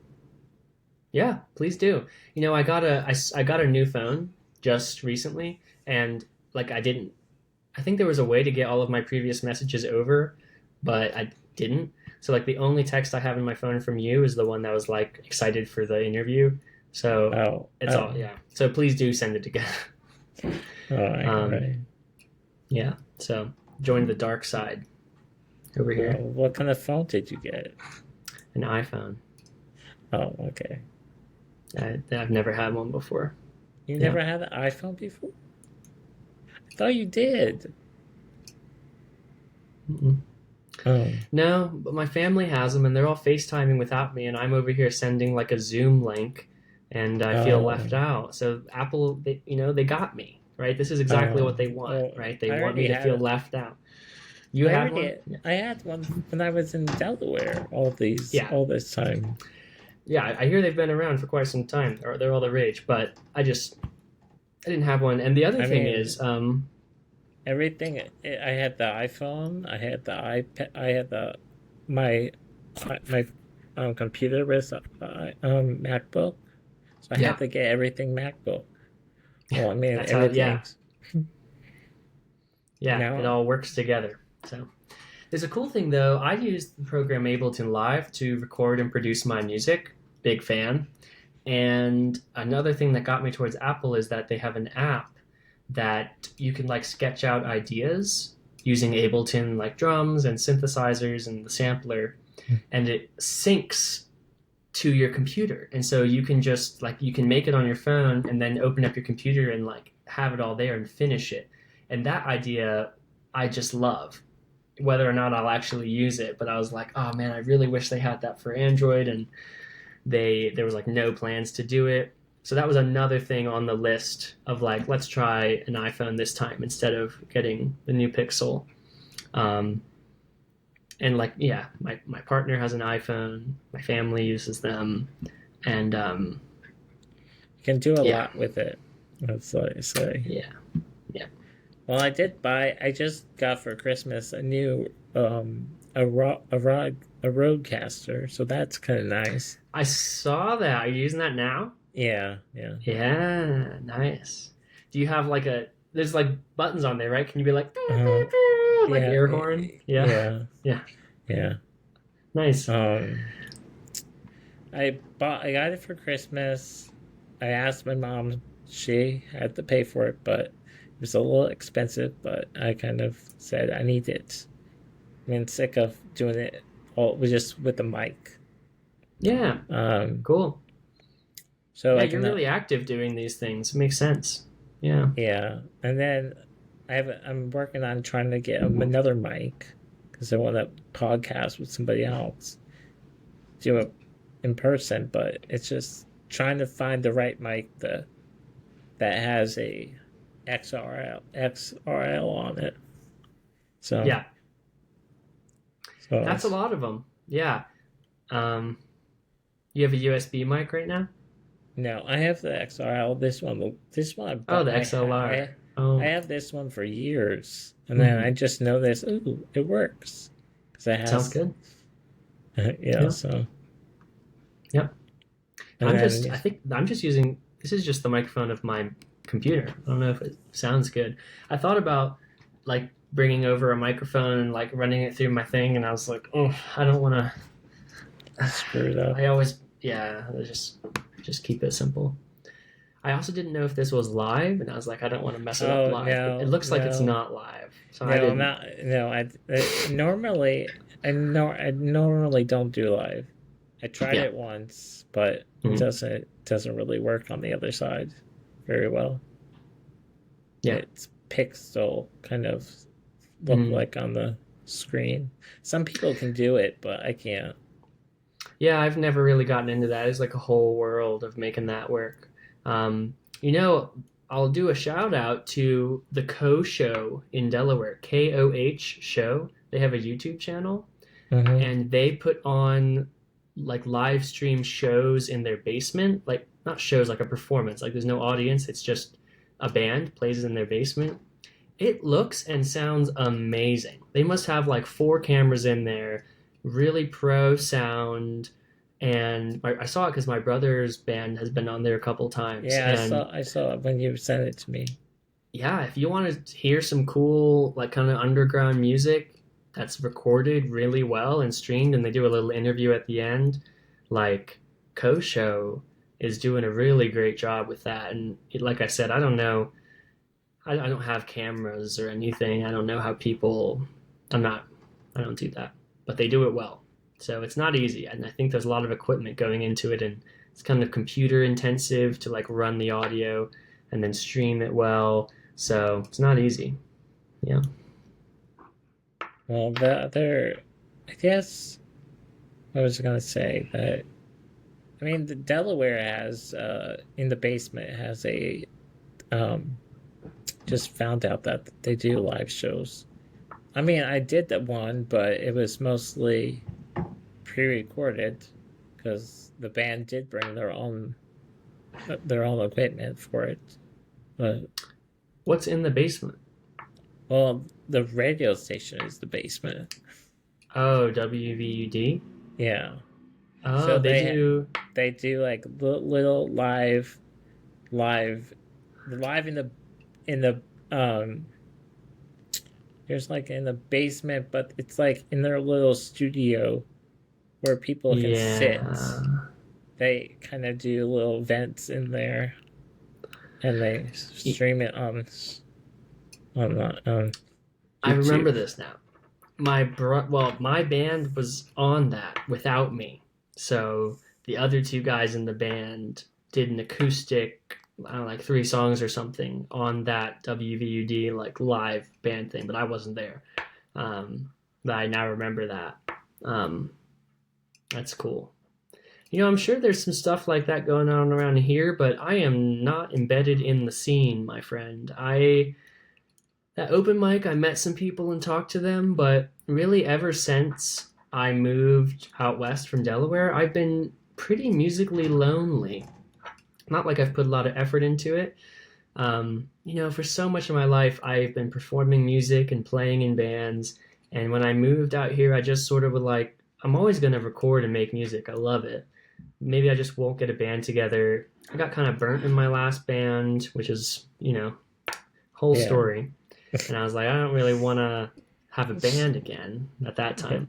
Yeah, please do. I got a new phone just recently, and like I think there was a way to get all of my previous messages over, but I didn't. So like the only text I have in my phone from you is the one that was like excited for the interview. So Oh, it's all, oh, yeah. So please do send it again. all right, all um, right. yeah. So join the dark side over here. What kind of phone did you get? An iPhone. Oh, okay. I've never had one before. You Yeah. never had an iPhone before? I thought you did. Mm-mm. Oh, No, but my family has them, and they're all FaceTiming without me, and I'm over here sending like a Zoom link, and I feel oh, left out. So Apple, they got me, right? This is exactly what oh. they want, Well, right? They I want me already to feel had. left out. You had one? Yeah. I had one when I was in Delaware. Yeah, All this time. yeah. I hear they've been around for quite some time. They're all the rage, but I didn't have one. And the other I thing mean, is, everything. I had the iPhone. I had the iPad. I had the my my computer with MacBook. So I had yeah, to get everything MacBook. Well, I mean that's how. everything. Yeah, yeah. It Now, all works together. So. There's a cool thing though. I use the program Ableton Live to record and produce my music. big fan. And another thing that got me towards Apple is that they have an app that you can like sketch out ideas using Ableton like drums and synthesizers and the sampler, and it syncs to your computer. And so you can just like you can make it on your phone and then open up your computer and like have it all there and finish it. And that idea I just love. Whether or not I'll actually use it, but I was like, oh man, I really wish they had that for Android, and there was like no plans to do it. So that was another thing on the list of like, let's try an iPhone this time instead of getting the new Pixel. Um, and like, yeah, my partner has an iPhone, my family uses them, and You can do a yeah, lot with it. That's what I say. yeah, yeah. Well, I just got for Christmas a new a roadcaster, so that's kind of nice. I saw that. Are you using that now? Yeah, yeah. Yeah, nice. Do you have like a? There's like buttons on there, right? Can you be like, Uh, like yeah, air horn? Yeah, yeah, yeah. yeah. Nice. I got it for Christmas. I asked my mom, she had to pay for it, but it was a little expensive, but I kind of said I need it. I mean, sick of doing it all just with the mic. Yeah, Um, cool. so Yeah, I you're can, really active doing these things. It makes sense. Yeah. yeah. And then I'm working on trying to get another mic because I want to podcast with somebody else, do it in person, but it's just trying to find the right mic that has a XRL on it. So Yeah, so that's a lot of them. Yeah. Um, you have a USB mic right now? no, I have the XRL. This one Oh, the I XLR. I Oh, have this one for years, and then mhm. I just noticed, ooh, it works because it Sounds has, good. yeah. Yeah. So Yep. and then I think I'm just using, this is just the microphone of my computer. I don't know if it sounds good. I thought about like bringing over a microphone and like running it through my thing, and I was like, oh, I don't want to. screwed up. I always, yeah, I just keep it simple. I also didn't know if this was live, and I was like, I don't want to mess it up Oh live. It no, looks like it's no, not live, so I no, I'm didn't. not. No, normally I normally don't do live. I tried Yeah. it once, but it Mhm. doesn't really work on the other side very well. Yeah. It's pixel kind of look Mhm. like on the screen. Some people can do it, but I can't. Yeah, I've never really gotten into that. It's like a whole world of making that work. You know, I'll do a shout out to the Co Show in Delaware, KOH Show. They have a YouTube channel, Mm-hmm. and they put on like live stream shows in their basement, like not shows like a performance, like there's no audience, it's just a band plays in their basement. It looks and sounds amazing. They must have like four cameras in there, really pro sound. And I saw it because my brother's band has been on there a couple times. Yeah, And I saw it when you sent it to me. yeah, if you want to hear some cool, like kind of underground music that's recorded really well and streamed, and they do a little interview at the end, like Show is doing a really great job with that. And like I said, I don't know, I don't have cameras or anything. I don't know how people, I'm not, I don't do that, but they do it well. So it's not easy. And I think there's a lot of equipment going into it, and it's kind of computer intensive to like run the audio and then stream it well. So it's not easy. Yeah. Well, the other, I guess I was gonna say that. I mean, the Delaware has in the basement has a um, just found out that they do live shows. I mean, I did that one, but it was mostly pre-recorded because the band did bring their own equipment for it. But What's in the basement? well, the radio station is the basement. Oh, WVUD. Yeah, Oh, so they do. they do like little live live in the um there's like in the basement, but it's like in their little studio where people can sit. Yeah. they kind of do little vents in there, and they stream it on I YouTube. remember this now. My band was on that without me. So the other two guys in the band did an acoustic, I don't know, like 3 songs or something on that WVUD like live band thing, but I wasn't there. Um, but I now remember that. Um, that's cool. I'm sure there's some stuff like that going on around here, but I am not embedded in the scene, my friend. I That open mic, I met some people and talked to them, but really ever since I moved out west from Delaware, I've been pretty musically lonely. Not like I've put a lot of effort into it. For so much of my life, I've been performing music and playing in bands. And when I moved out here, I just sort of was like, I'm always going to record and make music. I love it. Maybe I just won't get a band together. I got kind of burnt in my last band, which is, whole Yeah, story. And I was like, I don't really want to have a band again at that time.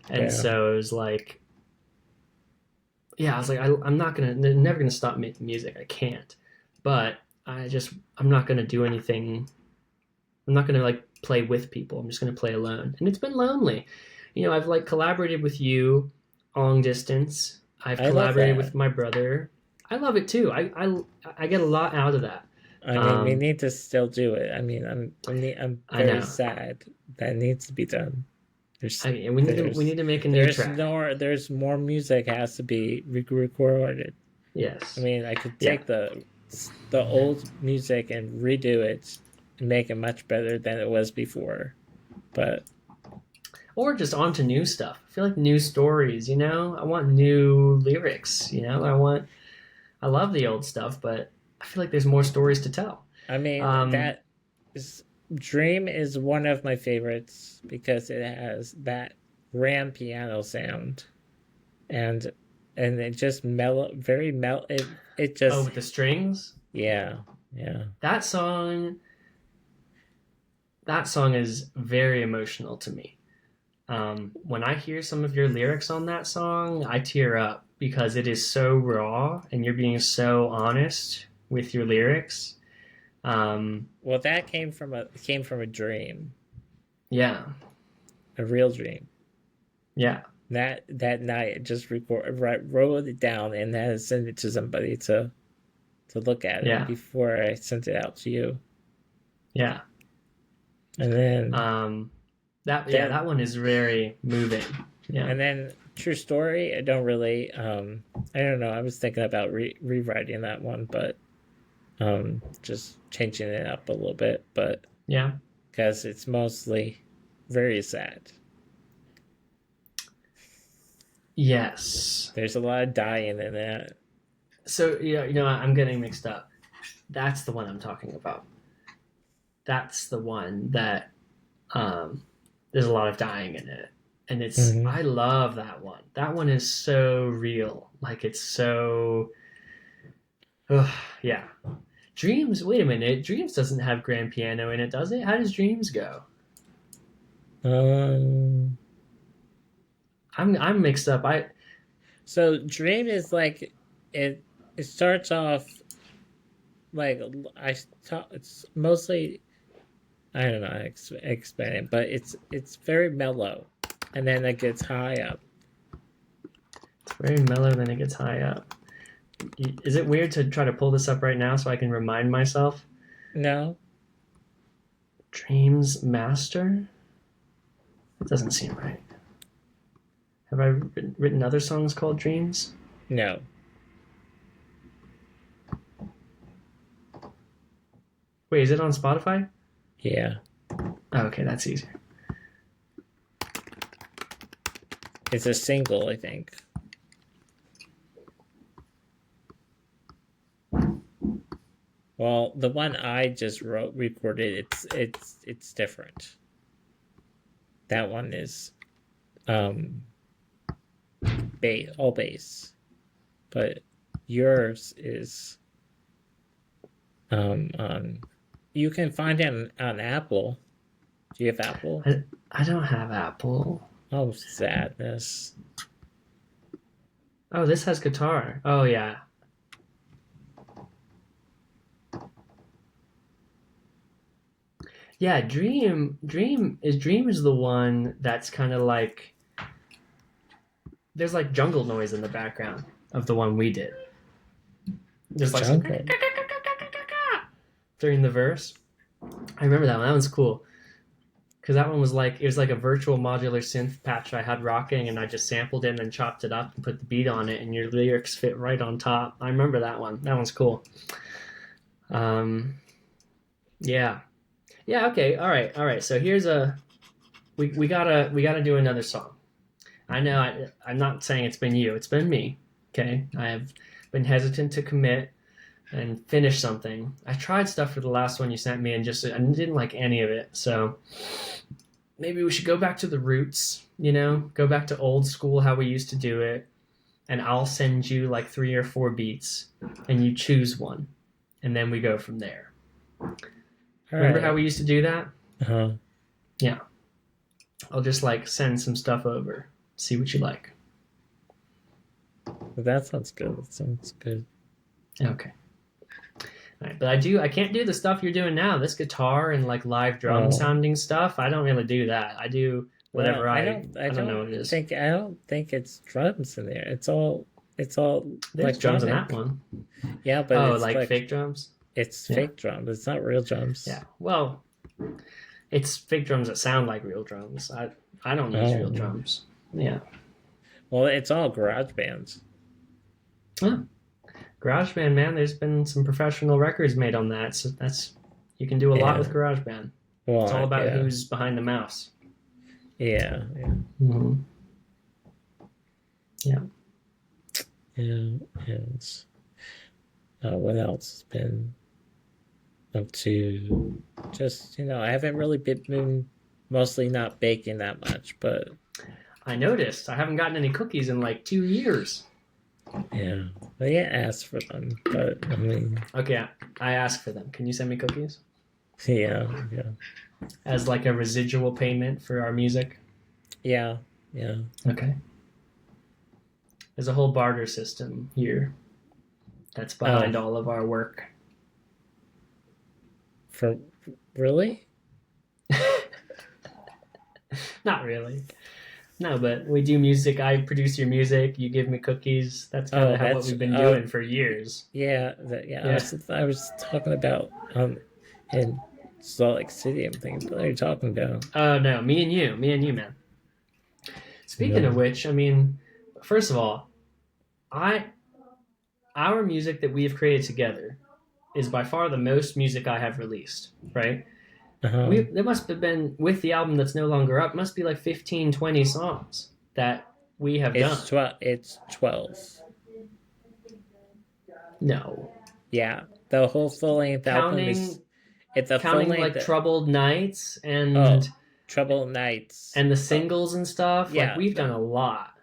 And yeah. so it was like, yeah, I was like, I'm not gonna, never gonna stop making music. I can't. But I'm not gonna do anything. I'm not gonna like play with people. I'm just gonna play alone. And it's been lonely. I've like collaborated with you long distance. I've I love collaborated that. with my brother. I love it too. I get a lot out of that. I mean, we Um, need to still do it. I mean, I'm I very know. sad that needs to be done. I mean, we need to make a new track. There's more music has to be recorded. I Yes. mean, I could Yeah. take the old music and redo it and make it much better than it was before. But Or just onto new stuff. I feel like new stories, I want new lyrics, I love the old stuff, but I feel like there's more stories to tell. I mean, Um, that is Dream is one of my favorites because it has that grand piano sound and it just mellow very mel it oh, just with the strings, yeah, yeah. that song, that song is very emotional to me. When I hear some of your lyrics on that song, I tear up because it is so raw and you're being so honest with your lyrics. Um, Well, that came from a dream, yeah, a real dream. yeah, That night, I just wrote it down and then sent it to somebody to look at it yeah, before I sent it out to you. yeah. And then Um, that then one is very moving. Yeah, and then True Story. I don't really. I don't know. I was thinking about rewriting that one, but just changing it up a little bit. But yeah, because it's mostly very sad. yes. There's a lot of dying in that. So I'm getting mixed up. That's the one I'm talking about. That's the one that um, there's a lot of dying in it, and Mm-hmm. I love that one. That one is so real. Like it's so, ugh, yeah. Dreams. Wait a minute. Dreams doesn't have grand piano in it, does it? How does Dreams go? Um. I'm mixed up. So Dream is like it. It starts off like I thought. It's mostly I don't know how to explain it, but it's very mellow, and then it gets high up. It's very mellow, then it gets high up. Is it weird to try to pull this up right now so I can remind myself? No, Dreams Master? That doesn't seem right. Have I written other songs called Dreams? no, Wait, is it on Spotify? yeah, Oh, okay, that's easier. it's a single, I think. Well, the one I just recorded, it's different. That one is um all bass, but yours is on. You can find it on Apple. Do you have Apple? I don't have Apple. Oh, sadness. Oh, this has guitar. Oh yeah. Yeah, Dream is the one that's kind of like there's like jungle noise in the background of the one we did. There's like some Jungle. during the verse. I remember that one. That one's cool. Because that one was like it was like a virtual modular synth patch I had rocking, and I just sampled it and then chopped it up and put the beat on it, and your lyrics fit right on top. I remember that one. That one's cool. Um, yeah, yeah. Okay, all right. So here's a we gotta do another song. I know I'm not saying it's been you. It's been me. Okay, I have been hesitant to commit and finish something. I tried stuff for the last one you sent me and just I didn't like any of it. So maybe we should go back to the roots, go back to old school how we used to do it. And I'll send you like 3 or 4 beats and you choose one. And then we go from there. All Remember how right. we used to do that? Uh-huh. Yeah. I'll just like send some stuff over. See what you like. That sounds good. That sounds good. Okay. All right, but I can't do the stuff you're doing now. This guitar and like live drum Oh. sounding stuff. I don't really do that. I do Well, whatever I I don't know what it is. I don't think it's drums in there. It's all There's drums in that electronic. one. Yeah, but Oh, it's like like fake drums? it's Yeah. fake drums. It's not real drums. Yeah. Well, it's fake drums that sound like real drums. I don't use real Oh. drums. Yeah. Well, it's all garage bands. Huh. GarageBand, man, there's been some professional records made on that. So that's you can do a lot Yeah. with GarageBand. It's all Well, about yeah. who's behind the mouse. Yeah. Yeah. Mm-hmm. Yeah. Yeah. And what else has been up to? Just, I haven't really been mostly not baking that much, but I noticed I haven't gotten any cookies in like 2 years. yeah. I get asked for them, but I mean, Okay, I asked for them. Can you send me cookies yeah. Yeah. as like a residual payment for our music? Yeah. Yeah. Okay. There's a whole barter system here that's behind Oh, all of our work. for really? Not really. No, but we do music. I produce your music. You give me cookies. That's kind Oh, of how what that's we've been doing for years. yeah, yeah. Yeah. I was talking about in Salt Lake City. I'm thinking, what are you talking about? Oh no, me and you, man. Speaking of No. which, I mean, first of all, I our music that we have created together is by far the most music I have released. Right? Uh-huh. We there must have been with the album that's no longer up. Must be like 15, 20 songs that we have done. It's 12. It's 12. No, Yeah, the whole full length album is. counting It's a full counting like length. Troubled Nights Oh, Trouble Nights. and the Oh, singles and stuff. Like yeah. we've done a lot.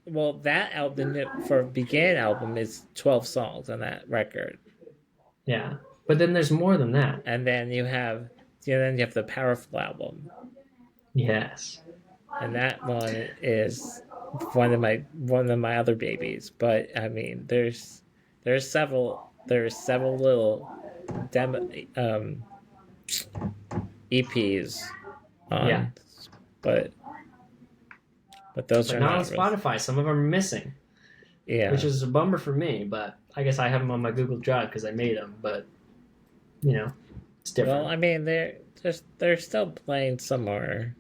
Well, that album for Began album is 12 songs on that record, Yeah, but then there's more than that. and then you have the Powerful album, Yes. and that one is one of my other babies. But I mean, there's several little demo EPs Yeah, on, but those but are not on not really. Spotify. Some of them are missing, Yeah. which is a bummer for me. But I guess I have them on my Google Drive because I made them. But you know, it's Well, different. I mean, they're still playing somewhere.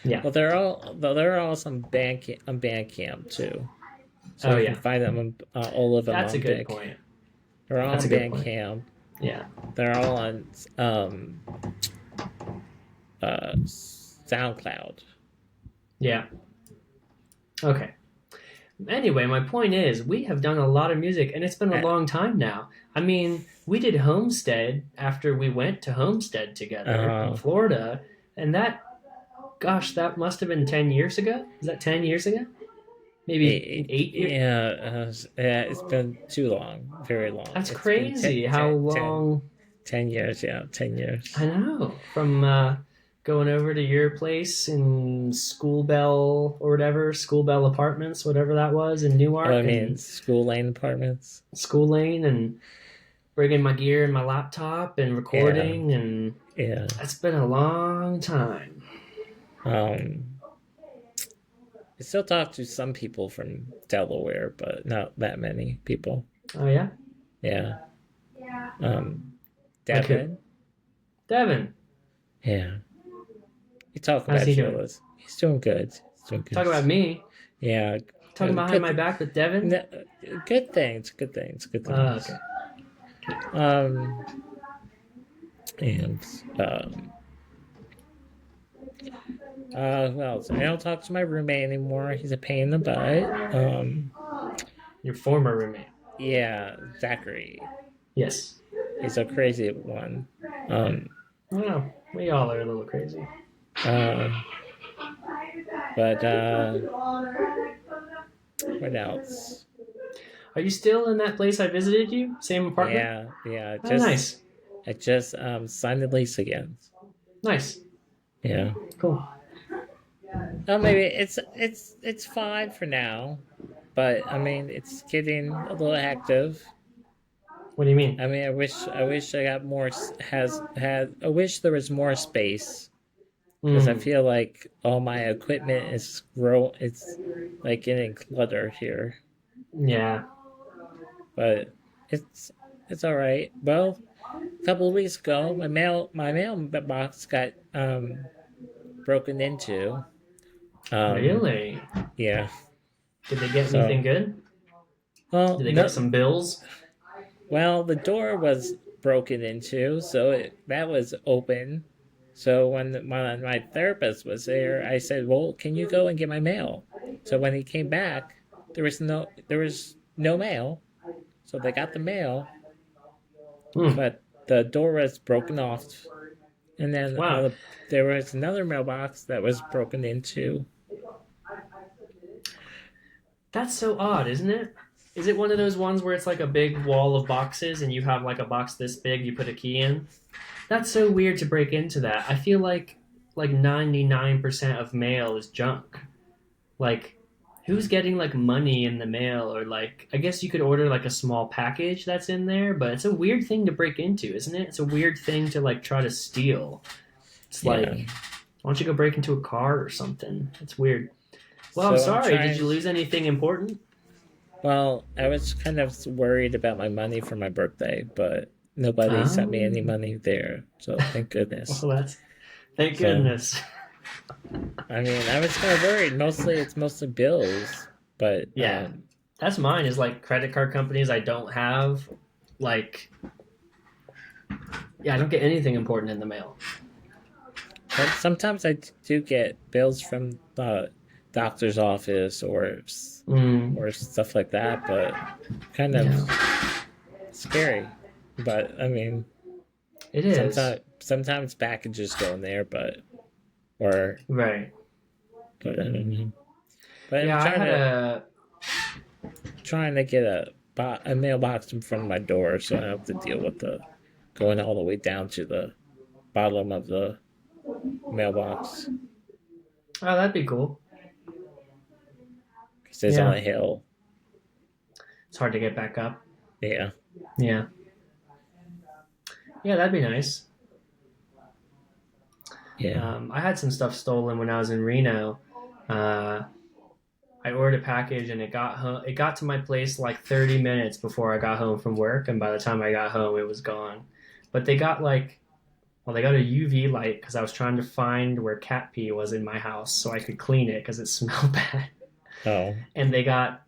Yeah. Well, they're all some on Bandcamp too, so Oh you can yeah, find them all of them that's a on good Big. point. They're all That's on a good point. Bandcamp. Yeah. They're all on SoundCloud. Yeah. Okay. Anyway, my point is, we have done a lot of music, and it's been a Uh, long time now. I mean, we did Homestead after we went to Homestead together in Uh, Florida, and gosh, that must have been 10 years ago. Is that 10 years ago? Maybe 8 years? yeah, it's been too long, very long. That's It's been crazy how long. 10 years, yeah, 10 years. I know. going over to your place in School Bell or whatever, School Bell Apartments, whatever that was in Oh, I Newark mean, and school lane apartments. School Lane and bringing my gear and my laptop and Yeah, recording and yeah. it's been a long time. Um, I still talk to some people from Delaware, but not that many people. Oh yeah? Yeah. Like who? Devin. Devin. Yeah. We talk How's he about you, doing? Liz. He's doing good. He's doing good. Talk about me. Yeah. Talking behind my Good. back with Devin? No, good things. Good things. Good things. Okay. Um, and who else? I don't talk to my roommate anymore. He's a pain in the butt. Your former roommate. Yeah, Zachary. Yes. He's a crazy one. Um, Well, we all are a little crazy. uh, but what else? Are you still in that place I visited you? Same apartment? Yeah, yeah. Oh, nice. I just signed the lease again. Nice. Yeah. Cool. Oh, maybe it's fine for now, but I mean it's getting a little active. What do you mean? I mean, I wish I got more has had. I wish there was more space because I Mm, feel like all my equipment is grow. It's like getting cluttered here, yeah. but it's it's all right. Well, a couple of weeks ago, my mail box got broken into. Um, Really? yeah. Did they get anything So, good? well, Did they get no. some bills? Well, the door was broken into, so that was open. So when my therapist was there, I said, "Well, can you go and get my mail?" So when he came back, there was no mail. So they got the mail, Hmm. but the door was broken off, and then Wow. there was another mailbox that was broken into. That's so odd, isn't it? Is it one of those ones where it's like a big wall of boxes and you have like a box this big, you put a key in? That's so weird to break into that. I feel like 99% of mail is junk. Like who's getting like money in the mail or like I guess you could order like a small package that's in there, but it's a weird thing to break into, isn't it? It's a weird thing to like try to steal. It's Yeah. like why don't you go break into a car or something? It's weird. Well, I'm So I'm sorry. Did trying. you lose anything important? Well, I was kind of worried about my money for my birthday, but nobody sent me any Um, money there. So thank goodness. well, that's thank So goodness. I mean, I was kind of worried. It's mostly bills, but Yeah, that's mine. Is like credit card companies I don't have. Like, yeah, I don't get anything important in the mail. but sometimes I do get bills from the doctor's office Mm, or stuff like that, but kind of yeah, scary. But I mean, it is. sometimes packages go in there, or Right. but I don't know. But I'm Yeah, I had a. trying to get a mailbox in front of my door, so I don't have to deal with the going all the way down to the bottom of the mailbox Oh, that'd be cool. because it's on Yeah, a hill. it's hard to get back up. Yeah, Yeah, yeah, that'd be nice. yeah. I had some stuff stolen when I was in Reno. Uh, I ordered a package and it got home. It got to my place like 30 minutes before I got home from work, and by the time I got home, it was gone. But they got like, well, they got a UV light because I was trying to find where cat pee was in my house so I could clean it because it smelled bad. Oh, And they got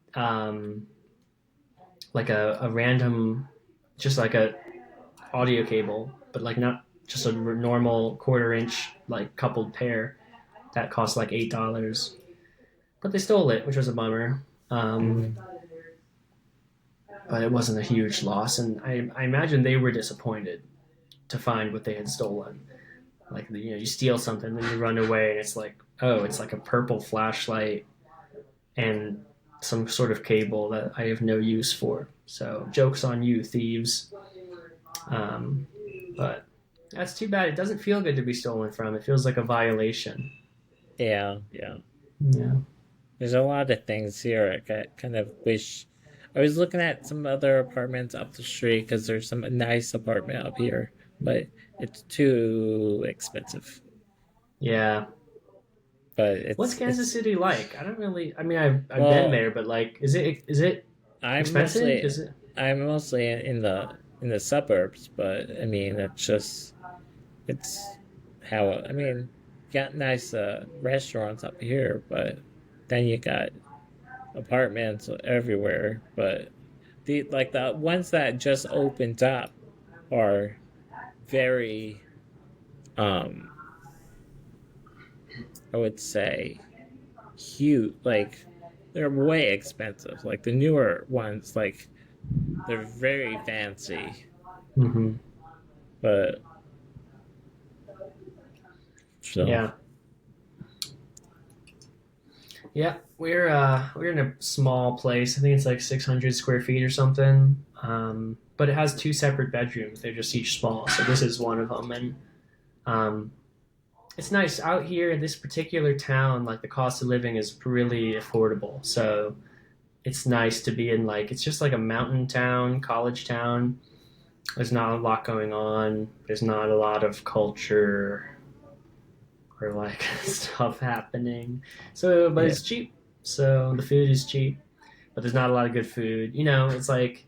like a random, just like a audio cable, but like not just a normal quarter-inch like coupled pair that cost like $8. But they stole it, which was a bummer. Um, mm, but it wasn't a huge loss, and I imagine they were disappointed to find what they had stolen. Like you steal something, then you run away, and it's like, oh, it's like a purple flashlight and some sort of cable that I have no use for. So jokes on you, thieves. Um, but That's too bad. It doesn't feel good to be stolen from. It feels like a violation. Yeah, yeah. Yeah. There's a lot of things here. Kind of wish I was looking at some other apartments up the street because there's some nice apartment up here, but it's too expensive. Yeah. But What's Kansas it's City like? I don't really. I mean, I've been well, there, but like, is it I'm expensive? mostly Is it? I'm mostly in the suburbs, but I mean it's how I mean you got nice restaurants up here, but then you got apartments everywhere. But the ones that just opened up are very um I would say huge, like they're way expensive. Like the newer ones, like they're very fancy, Mm-hmm. but so Yeah. Yeah. We're in a small place. I think it's like 600 square feet or something. But it has two separate bedrooms. They're just each small. So this is one of them, and um, it's nice out here in this particular town. Like the cost of living is really affordable. So it's nice to be in like it's just like a mountain town, college town. There's not a lot going on. There's not a lot of culture or like stuff happening. So, but yeah, it's cheap. So the food is cheap, but there's not a lot of good food. It's like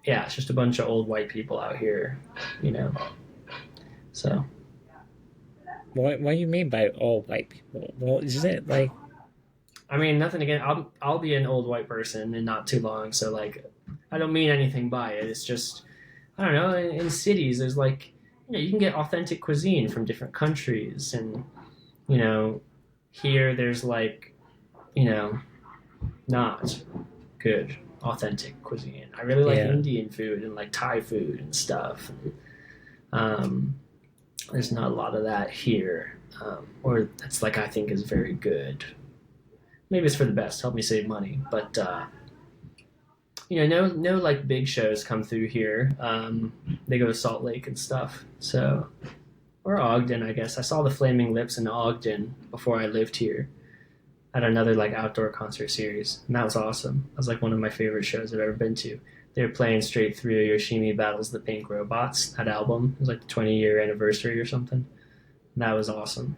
yeah, it's just a bunch of old white people out here. You know, so what do you mean by all white people? Well, is it like I mean nothing again. I'll be an old white person in not too long. So like, I don't mean anything by it. It's just I don't know. In cities, there's like you can get authentic cuisine from different countries, and you know here there's like you know not good authentic cuisine. I really like yeah, Indian food and like Thai food and stuff. Um, there's not a lot of that here, or that's like I think is very good. Maybe it's for the best, help me save money. But no like big shows come through here. They go to Salt Lake and stuff. So or Ogden, I guess. I saw the Flaming Lips in Ogden before I lived here at another like outdoor concert series, and that was awesome. That was like one of my favorite shows I've ever been to. They were playing straight through Yoshimi Battles the Pink Robots, that album. It was like the 20-year anniversary or something. And that was awesome.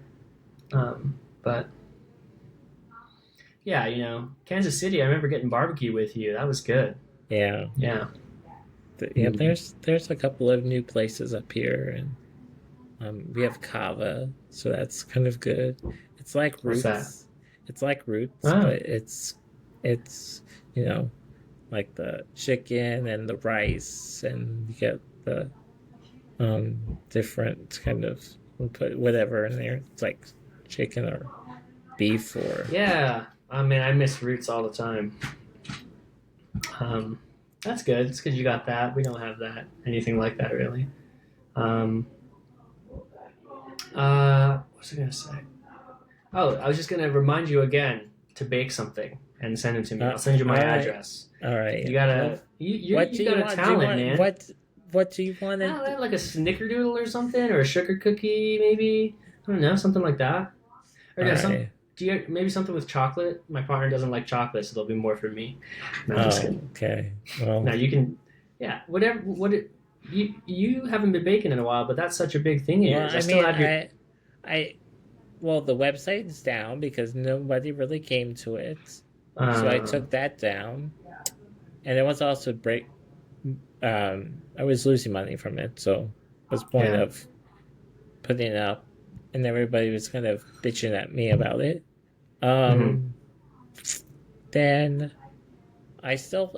But yeah, Kansas City. I remember getting barbecue with you. That was good. yeah. Yeah. Yeah, Mm. there's a couple of new places up here, and we have kava, so that's kind of good. It's like What's that? roots. It's like roots, but Oh, it's you know like the chicken and the rice, and you get the different kind of we'll put whatever in there. It's like chicken or beef or yeah. I mean, I miss roots all the time. Um, that's good. It's because you got that. We don't have that. Anything like that, really. Um, what was I gonna say? Oh, I was just gonna remind you again to bake something and send it to me. I'll send you my all right, address. all right. You Well, gotta, what do you you got a want? Do you talent, want man. what do you want I to don't do? know, like a snickerdoodle or something, or a sugar cookie, maybe. I don't know, something like that. Or All no, some. right. Do you maybe something with chocolate? My partner doesn't like chocolate, so there'll be more for me. No, I'm just Oh, kidding. okay. Well, No, you can. Yeah, whatever. You haven't been baking in a while, but that's such a big thing of well, yours. I I still mean, have your. I, well, the website's down because nobody really came to it, so I Uh, took that down, and it was also break. I was losing money from it, so what's the point yeah. of putting it up? And everybody was kind of bitching at me about it. Hmm. Um, then I'm still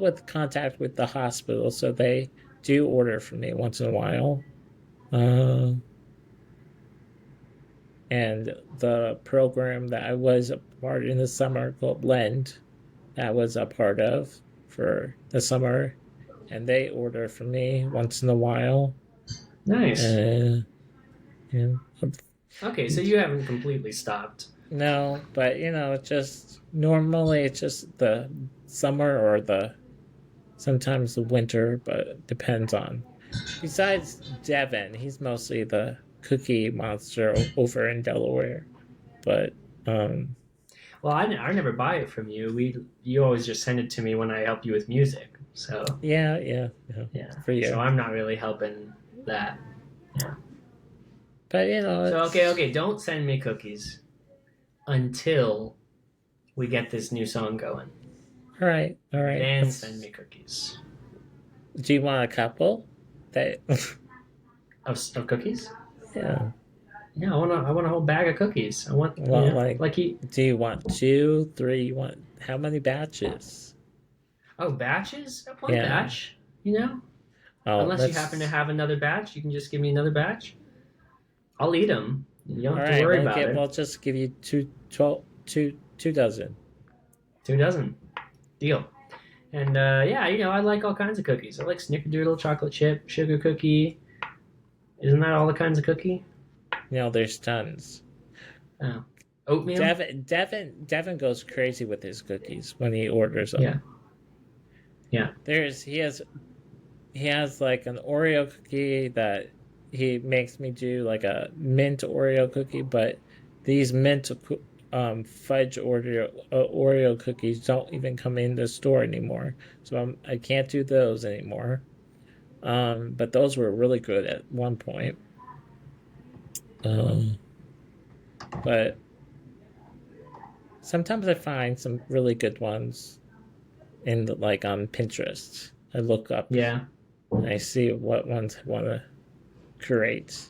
with contact with the hospital, so they do order from me once in a while. Uh, and the program that I was a part in the summer called Lend, that was a part of for the summer, and they order from me once in a while. Nice. Uh, and Okay, so you haven't completely stopped. no, but just normally it's just the summer or the sometimes the winter, but it depends on. besides Devin, he's mostly the cookie monster over in Delaware. But Well, I never buy it from you. You always just send it to me when I help you with music. So yeah, yeah, yeah, yeah. for So you. I'm not really helping that. Yeah. But So it's okay. Don't send me cookies until we get this new song going. all right, all right. Then send Let's. me cookies. Do you want a couple? That Of cookies? yeah. Yeah, I want a whole bag of cookies. I want Well, like, like you. do you want two, three? You want how many batches? Oh, batches? One Yeah. batch. You know, Oh, unless you happen to that's have another batch, you can just give me another batch. I'll eat them. You don't all have to right. worry about it. We'll just give you two dozen. 2 dozen. Deal. And yeah, I like all kinds of cookies. I like snickerdoodle, chocolate chip, sugar cookie. Isn't that all the kinds of cookie? There's tons. Oh. Oatmeal? Devin goes crazy with his cookies when he orders Yeah. them. Yeah. There's he has like an Oreo cookie that he makes me do like a mint Oreo cookie, but these mint fudge Oreo cookies don't even come in the store anymore, so I can't do those anymore. But those were really good at one point. Um, but sometimes I find some really good ones in like on Pinterest. I look up Yeah. and I see what ones I want to create.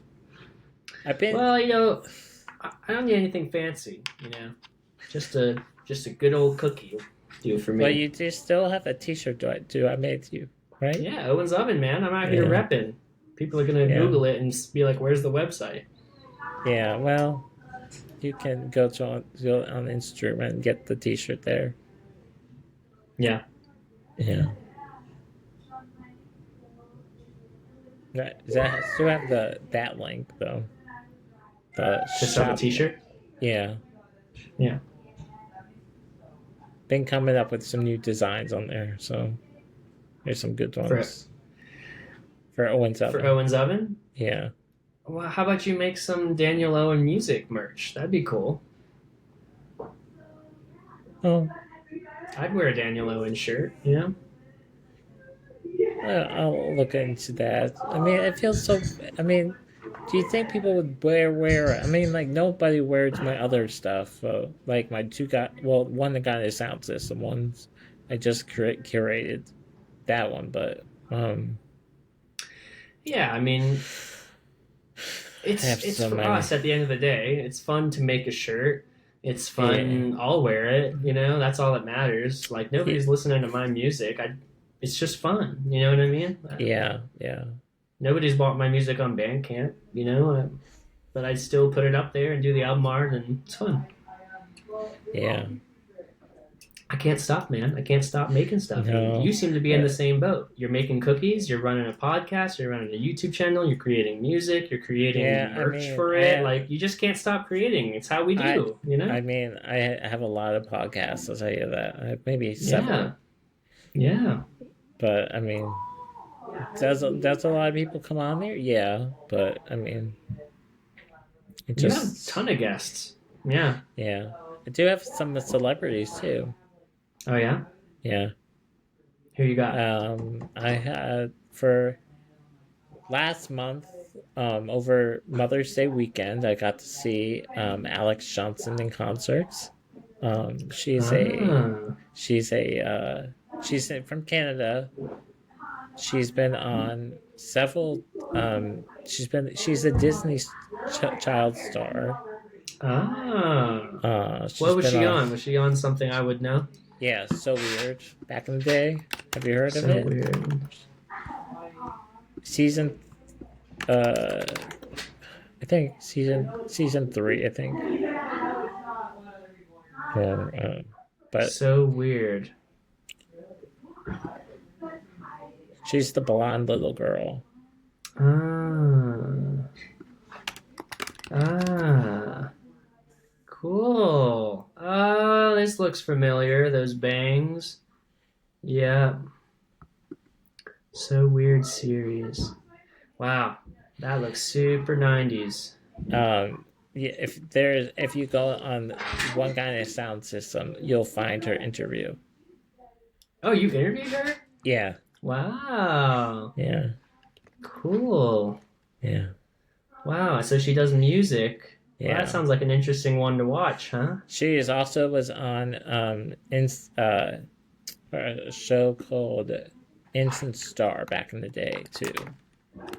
I've been Well, I don't need anything fancy. Just a good old cookie will do for Well, me. you do still have a T-shirt do I made you, right? Yeah, Owen's Oven, man. I'm out here Yeah, repping. People are gonna yeah, Google it and be like, "Where's the website?" yeah. Well, you can go on Instagram and get the T-shirt there. Yeah. Yeah, that still have that link though. The To sell the shop. T-shirt. Yeah, Yeah. been coming up with some new designs on there, so there's some good For ones for Owen's for Oven. Owen's Oven. Yeah. Well, how about you make some Daniel Owen music merch? That'd be cool. Oh, I'd wear a Daniel Owen shirt. You know. I'll look into that. I mean, it feels so. I mean, do you think people would wear? I mean, like nobody wears my other stuff. Like my two got one that got a sound system ones. I just curated that one, but Yeah, I mean, I have it's so for many. us at the end of the day. It's fun to make a shirt. It's Yeah, fun. I'll wear it. That's all that matters. Like yeah, nobody's listening to my music. It's just fun. You know what I mean? yeah, yeah, Nobody's bought my music on Bandcamp. But I'd still put it up there and do the album art, and it's fun. yeah. I can't stop, man. I can't stop making stuff. And No, you seem to be in uh, the same boat. You're making cookies, you're running a podcast, you're running a YouTube channel, you're creating music, you're creating yeah. merch for it. Like, you just can't stop creating. It's how we I, do. I mean, I have a lot of podcasts. I'll tell you that. I have maybe Yeah. several, Yeah. but I mean, does a lot of people come on there? Yeah, but I mean, it You have a just ton of guests. Yeah. yeah. I do have some celebrities too. Oh, yeah? Yeah. Who you got? I had for last month, over Mother's Day weekend, I got to see Alex Johnson in concerts. Um, she's a Ah. she's a she's from Canada. She's been on several. She's a Disney child star. Ah. She's What was been she on. on? Was she on something I would know? Yeah, so weird. Back in the day, have you heard of So it? weird. Season, I think season three. I think, or but So weird. she's the blonde little girl. Ah. Ah. Cool. Oh, this looks familiar. Those bangs. Yeah. So weird series. Wow, that looks super 90s. Um, yeah, if you go on one kind of sound system, you'll find her interview. Oh, you've interviewed her? Yeah, Wow, yeah, cool. yeah, Wow, so she does music. Well, that yeah. sounds like an interesting one to watch, huh? She is also was on a show called Instant Star back in the day too,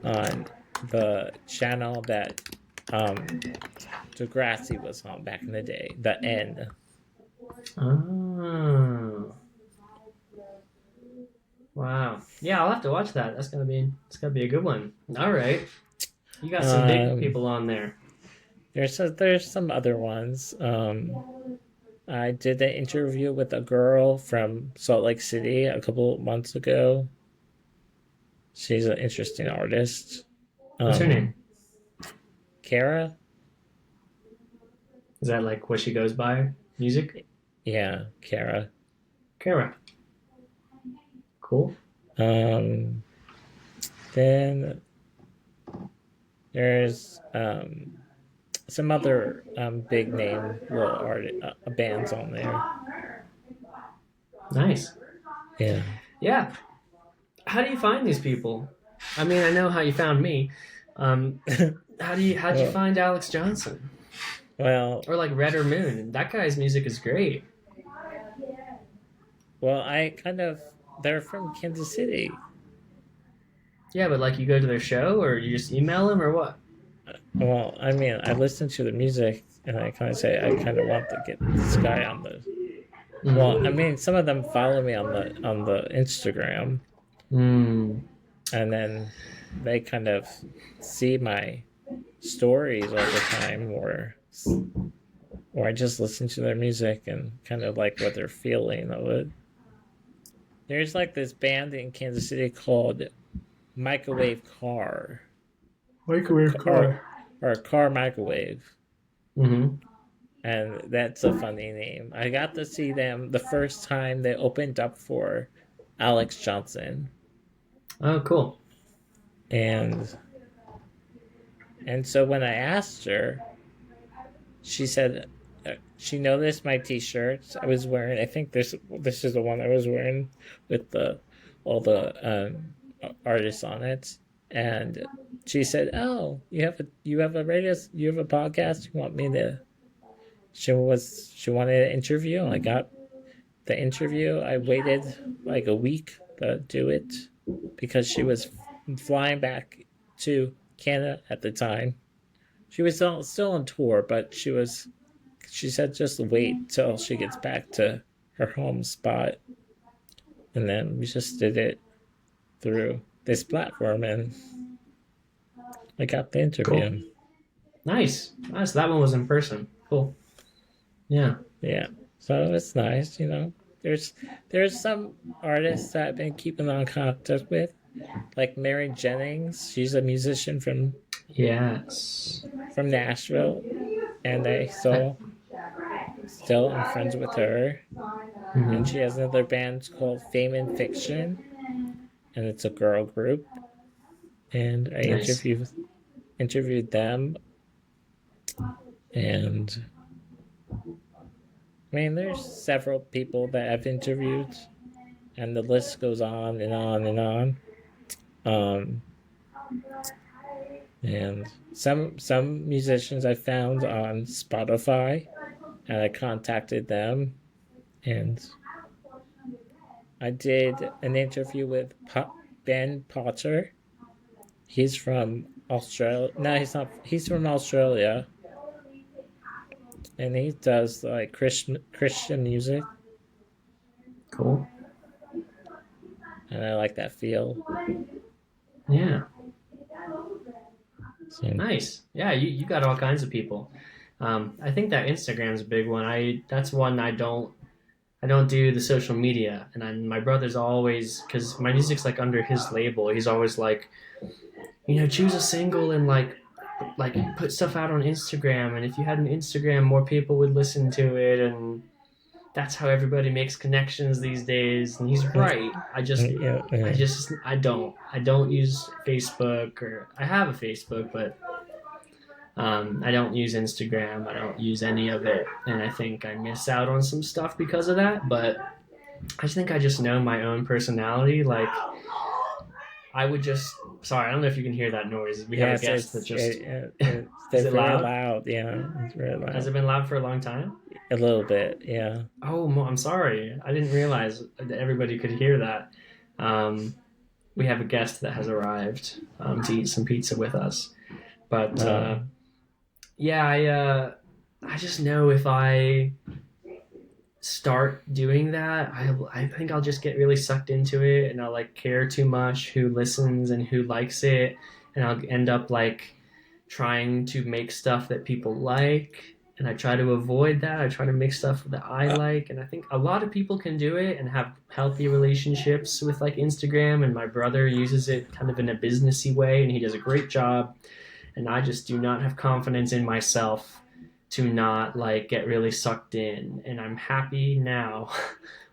on the channel that um Degrassi was on back in the day, the N. Oh, wow. Yeah, I'll have to watch that. It's gonna be a good one. All right, you got some big Um, people on there. there's some other ones. I did an interview with a girl from Salt Lake City a couple months ago. She's an interesting artist. What's her name? Um, Kara, Is that like what she goes by? Music? yeah, Kara. Kara. Cool. Um, then there's some other big name little art bands on there. Nice. Yeah. Yeah. How do you find these people? I mean, I know how you found me. Um, how'd you well, find Alex Johnson? well, Or like Red or Moon? That guy's music is great. well. I kind of they're from Kansas City. Yeah, but like you go to their show or you just email them or what? Well, I mean, I listen to the music and I kind of say I kind of want to get this guy on the. Well, I Mm. mean, some of them follow me on the Instagram, Mm. and then they kind of see my stories all the time, or I just listen to their music and kind of like what they're feeling of it. There's like this band in Kansas City called Microwave Car, Microwave or car. Car Microwave, Mm-hmm. and that's a funny name. I got to see them the first time they opened up for Alex Johnson, Oh, cool. and so when I asked her, she said she noticed my T-shirts I was wearing. I think this is the one I was wearing with the all the artists on it, and she said, "Oh, you have a radio, you have a podcast. You want me to?" She wanted an interview, and I got the interview. I waited like a week to do it because she was flying back to Canada at the time. She was still on tour, but she said just wait till she gets back to her home spot, and then we just did it through this platform, and I got the Cool. interview. Nice. Nice. That one was in person. Cool. Yeah. Yeah, so it's nice, you know. There's some artists that I've been keeping on contact with, like Mary Jennings. She's a musician Yes. from Nashville, and I I, still am friends with her. And she mhm. has another band called Fame and Fiction, and it's a girl group. And I Nice. interviewed them, and I mean, there's several people that I've interviewed, and the list goes on and on and on. Um, and some musicians I found on Spotify, and I contacted them, and I did an interview with Ben Potter. He's from Australia. No, he's not. He's from Australia, and he does like Christian music, Cool. and I like that feel. Yeah. So Nice. Yeah, you got all kinds of people. I think that Instagram's a big one. I that's one I don't do the social media, and my brother's always because my music's like under his label. He's always like, choose a single and like put stuff out on Instagram, and if you had an Instagram, more people would listen to it, and that's how everybody makes connections these days, and he's right. Yeah, yeah. I don't use Facebook, or I have a Facebook, but I don't use Instagram. I don't use any of it, and I think I miss out on some stuff because of that. But I think I just know my own personality. Like I would just. Sorry, I don't know if you can hear that noise. We have a Yes, guest that just. they're Is it very loud? loud. Yeah, it's very Has loud. it been loud for a long time? A little bit. Yeah. Oh, I'm sorry. I didn't realize that everybody could hear that. Um, we have a guest that has arrived to eat some pizza with us. But Um. yeah, I just know if I start doing that, I think I'll just get really sucked into it, and I'll like care too much who listens and who likes it, and I'll end up like trying to make stuff that people like, and I try to avoid that. I try to make stuff that I Uh, like, and I think a lot of people can do it and have healthy relationships with like Instagram, and my brother uses it kind of in a businessy way, and he does a great job, and I just do not have confidence in myself to not like get really sucked in, and I'm happy now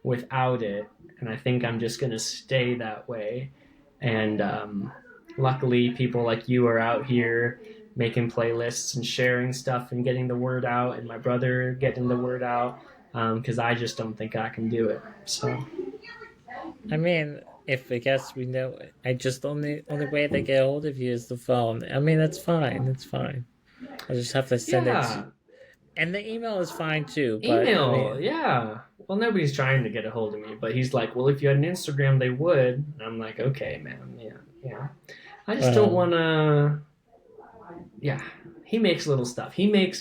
without it, and I think I'm just going to stay that way. And luckily people like you are out here making playlists and sharing stuff and getting the word out, and my brother getting the word out, because I just don't think I can do it. So I mean, if I guess we know, I just only way they get hold of you is the phone. I mean, that's fine. That's fine. I just have to send it to, yeah, and the email is fine too. But I email, mean, yeah. Well, nobody's trying to get a hold of me, but he's like, well, if you had an Instagram, they would. And I'm like, okay, man, yeah, yeah. I just don't well, want to. Yeah, he makes little stuff.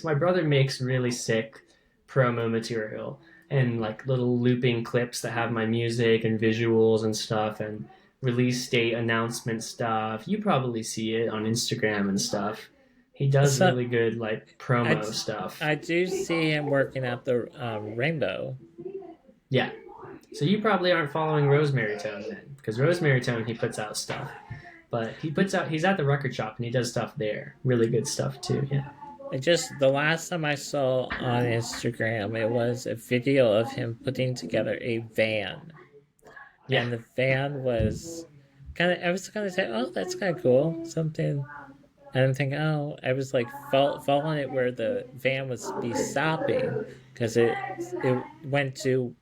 My brother makes really sick promo material and like little looping clips that have my music and visuals and stuff, and release date announcement stuff. You probably see it on Instagram and stuff. He does so really good like I promo stuff. I do see him working at the Rainbow. Yeah. So you probably aren't following Rosemary Tone then, because Rosemary Tone he puts out stuff, but he's at the record shop and he does stuff there, really good stuff too. Yeah. I just the last time I saw on Instagram, it was a video of him putting together a van, Yeah. and the van was kind of. I was kind of saying, "Oh, that's kind of cool." Something, and I'm thinking, "Oh," I was like following it where the van was be stopping because it went to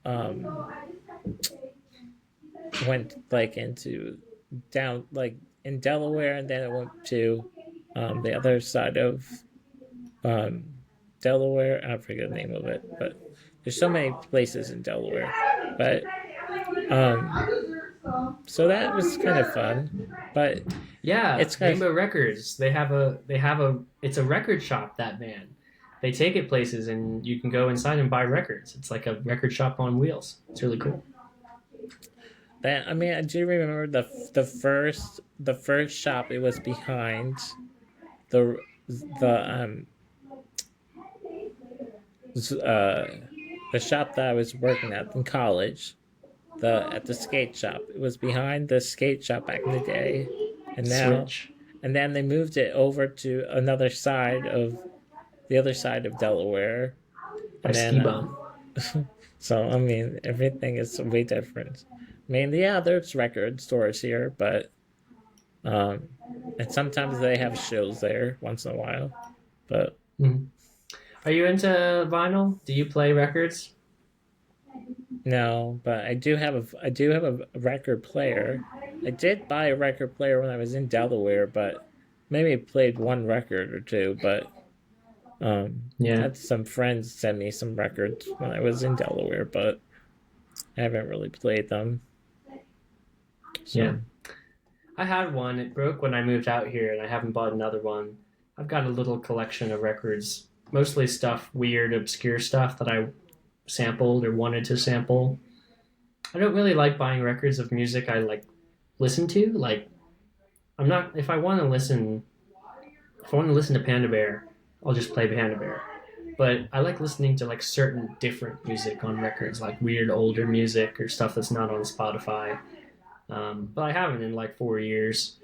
went like into down like in Delaware, and then it went to the other side of um, Delaware. I forget the name of it, but there's so many places in Delaware. But um, so that was kind of fun. But Yeah, it's kind of Rainbow Records. They have a it's a record shop, that van. They take it places and you can go inside and buy records. It's like a record shop on wheels. It's really cool. that. I mean, I do remember the first shop. It was behind the the uh the shop that I was working at in college. At the skate shop. It was behind the skate shop back in the day, and now Switch. and then they moved it over to another side of the other side of Delaware, By and then Ski Bum. so I mean everything is way different. I mean, yeah, there's record stores here, but um, and sometimes they have shows there once in a while, but Mhm. Are you into vinyl? Do you play records? no, but I do have a record player. I did buy a record player when I was in Delaware, but maybe played one record or two, but Yeah. had some friends send me some records when I was in Delaware, but I haven't really played them. Yeah. So I had one. It broke when I moved out here, and I haven't bought another one. I've got a little collection of records, mostly stuff, weird, obscure stuff that I sampled or wanted to sample. I don't really like buying records of music I like listen to. Like, I'm not, if I want to listen to Panda Bear, I'll just play Panda Bear. But I like listening to like certain different music on records, like weird older music or stuff that's not on Spotify. But I haven't in like 4 years.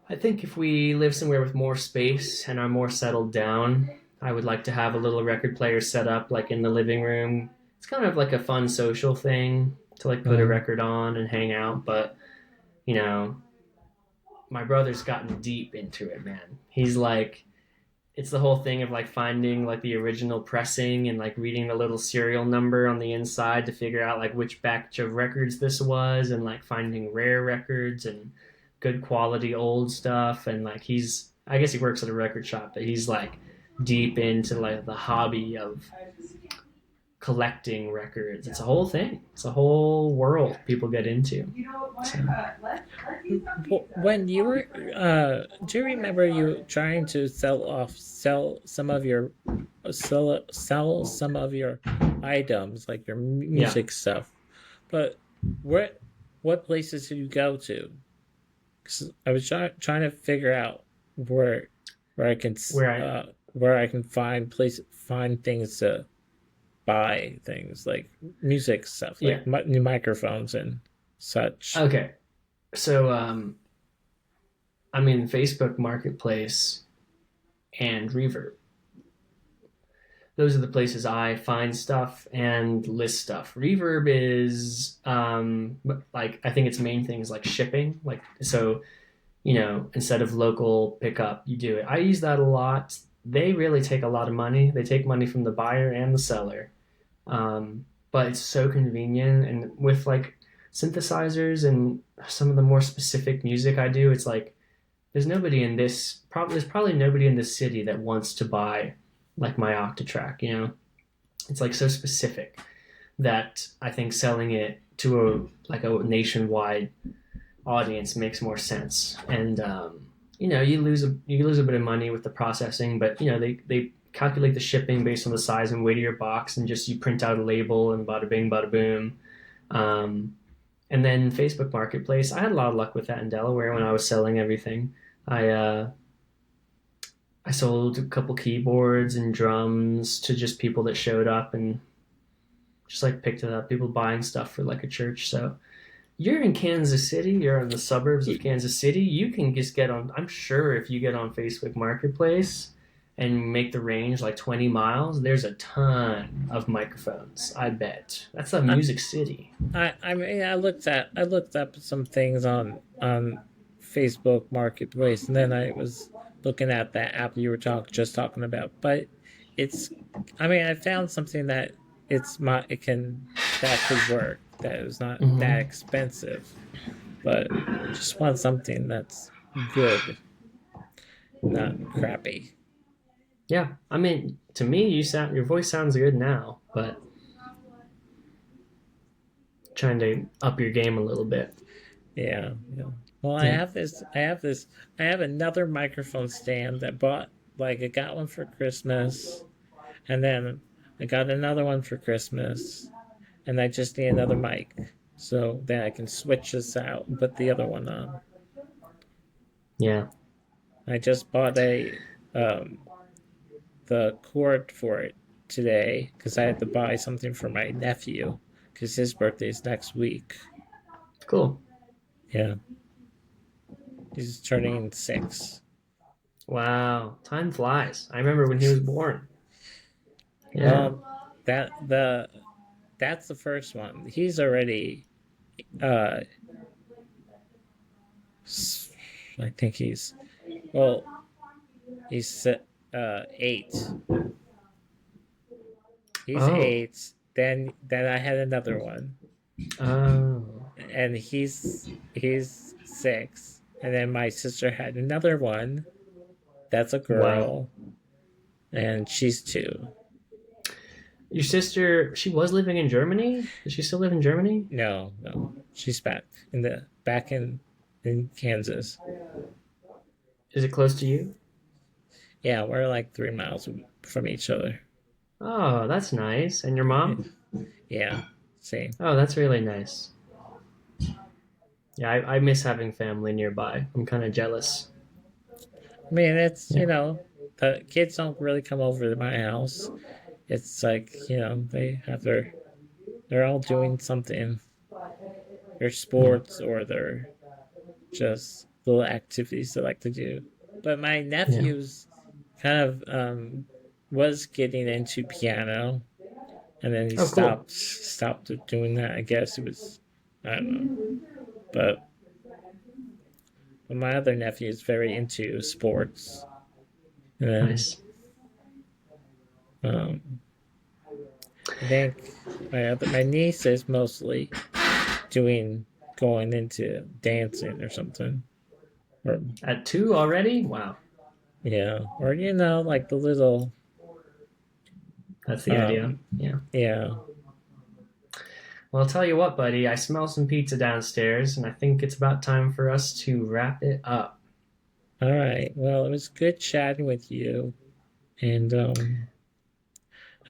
I think if we live somewhere with more space and are more settled down, I would like to have a little record player set up like in the living room it's kind of like a fun social thing to like put a Mm, record on and hang out. But you know, my brother's gotten deep into it, man. He's like, it's the whole thing of like finding like the original pressing and like reading the little serial number on the inside to figure out like which batch of records this was, and like finding rare records and good quality old stuff. And like he's, I guess he works at a record shop, but he's like deep into like the hobby of collecting records. It's a whole thing. It's a whole world people get into. So, when you were, do you remember you trying to sell some of your, sell some of your items, like your yeah, music stuff? But what, what places did you go to? 'Cause I was trying to figure out where I can, where I where I can find things to buy things like music stuff, yeah, like new microphones and such. okay. So I'm in Facebook Marketplace and Reverb. Those are the places I find stuff and list stuff. Reverb is like, I think its main thing is like shipping. Like, so instead of local pickup, you do it. I use that a lot. They really take a lot of money. They take money from the buyer and the seller, but it's so convenient. And with like synthesizers and some of the more specific music I do, it's like there's probably nobody in this city that wants to buy like my Octatrack. It's like so specific that I think selling it to a nationwide audience makes more sense. And you lose a bit of money with the processing, but they calculate the shipping based on the size and weight of your box, and just you print out a label and bada bing, bada boom. Um, and then Facebook Marketplace, I had a lot of luck with that in Delaware when I was selling everything. I sold a couple keyboards and drums to just people that showed up and just like picked it up. People buying stuff for like a church. So you're in Kansas City, you're in the suburbs of Kansas City. You can just get on, I'm sure if you get on Facebook Marketplace and make the range like 20 miles, there's a ton of microphones. I bet. That's a I, music city. I mean, I looked up some things on Facebook Marketplace, and then I was looking at that app you were just talking about. But it's, I mean, I found something that it can that could work. That is not that Mm-hmm. expensive, but just want something that's good, not crappy. Yeah, I mean, to me, your voice sounds good now, but trying to up your game a little bit. Yeah, yeah. Well, Yeah. I have another microphone stand that bought, like, I got one for Christmas, and then I got another one for Christmas, and I just need another mic. So then I can switch this out and put the other one on. Yeah. I just bought um the cord for it today because I had to buy something for my nephew because his birthday's next week. Cool. Yeah, he's turning 6. Wow. Time flies. I remember when he was born. Yeah. Well, that the that's the first one. He's already uh I think well he's 8. He's Oh. 8. Then I had another one, Oh. and he's 6. And then my sister had another one. That's a Wow. girl, and she's 2. Your sister, she was living in Germany? Does she still live in Germany? No, no, she's back in Kansas. Is it close to you? Yeah, we're like 3 miles from each other. Oh, that's nice. And your mom? Yeah, same. Oh, that's really nice. Yeah, I miss having family nearby. I'm kind of jealous. I mean, it's, Yeah. the kids don't really come over to my house. It's like, they're all doing something. Their Yeah. sports or their just little activities they like to do. But my Yeah. nephew's kind of was getting into piano, and then he Oh, cool. stopped doing that. I guess it was, I don't know, but my other nephew is very into sports, and then Nice. um, I think my niece is mostly doing going into dancing or something, or At 2 already? Wow. yeah, or like the little That's the idea. um, Yeah. yeah. Well, I'll tell you what, buddy. I smell some pizza downstairs, and I think it's about time for us to wrap it up. All right. Well, it was good chatting with you, and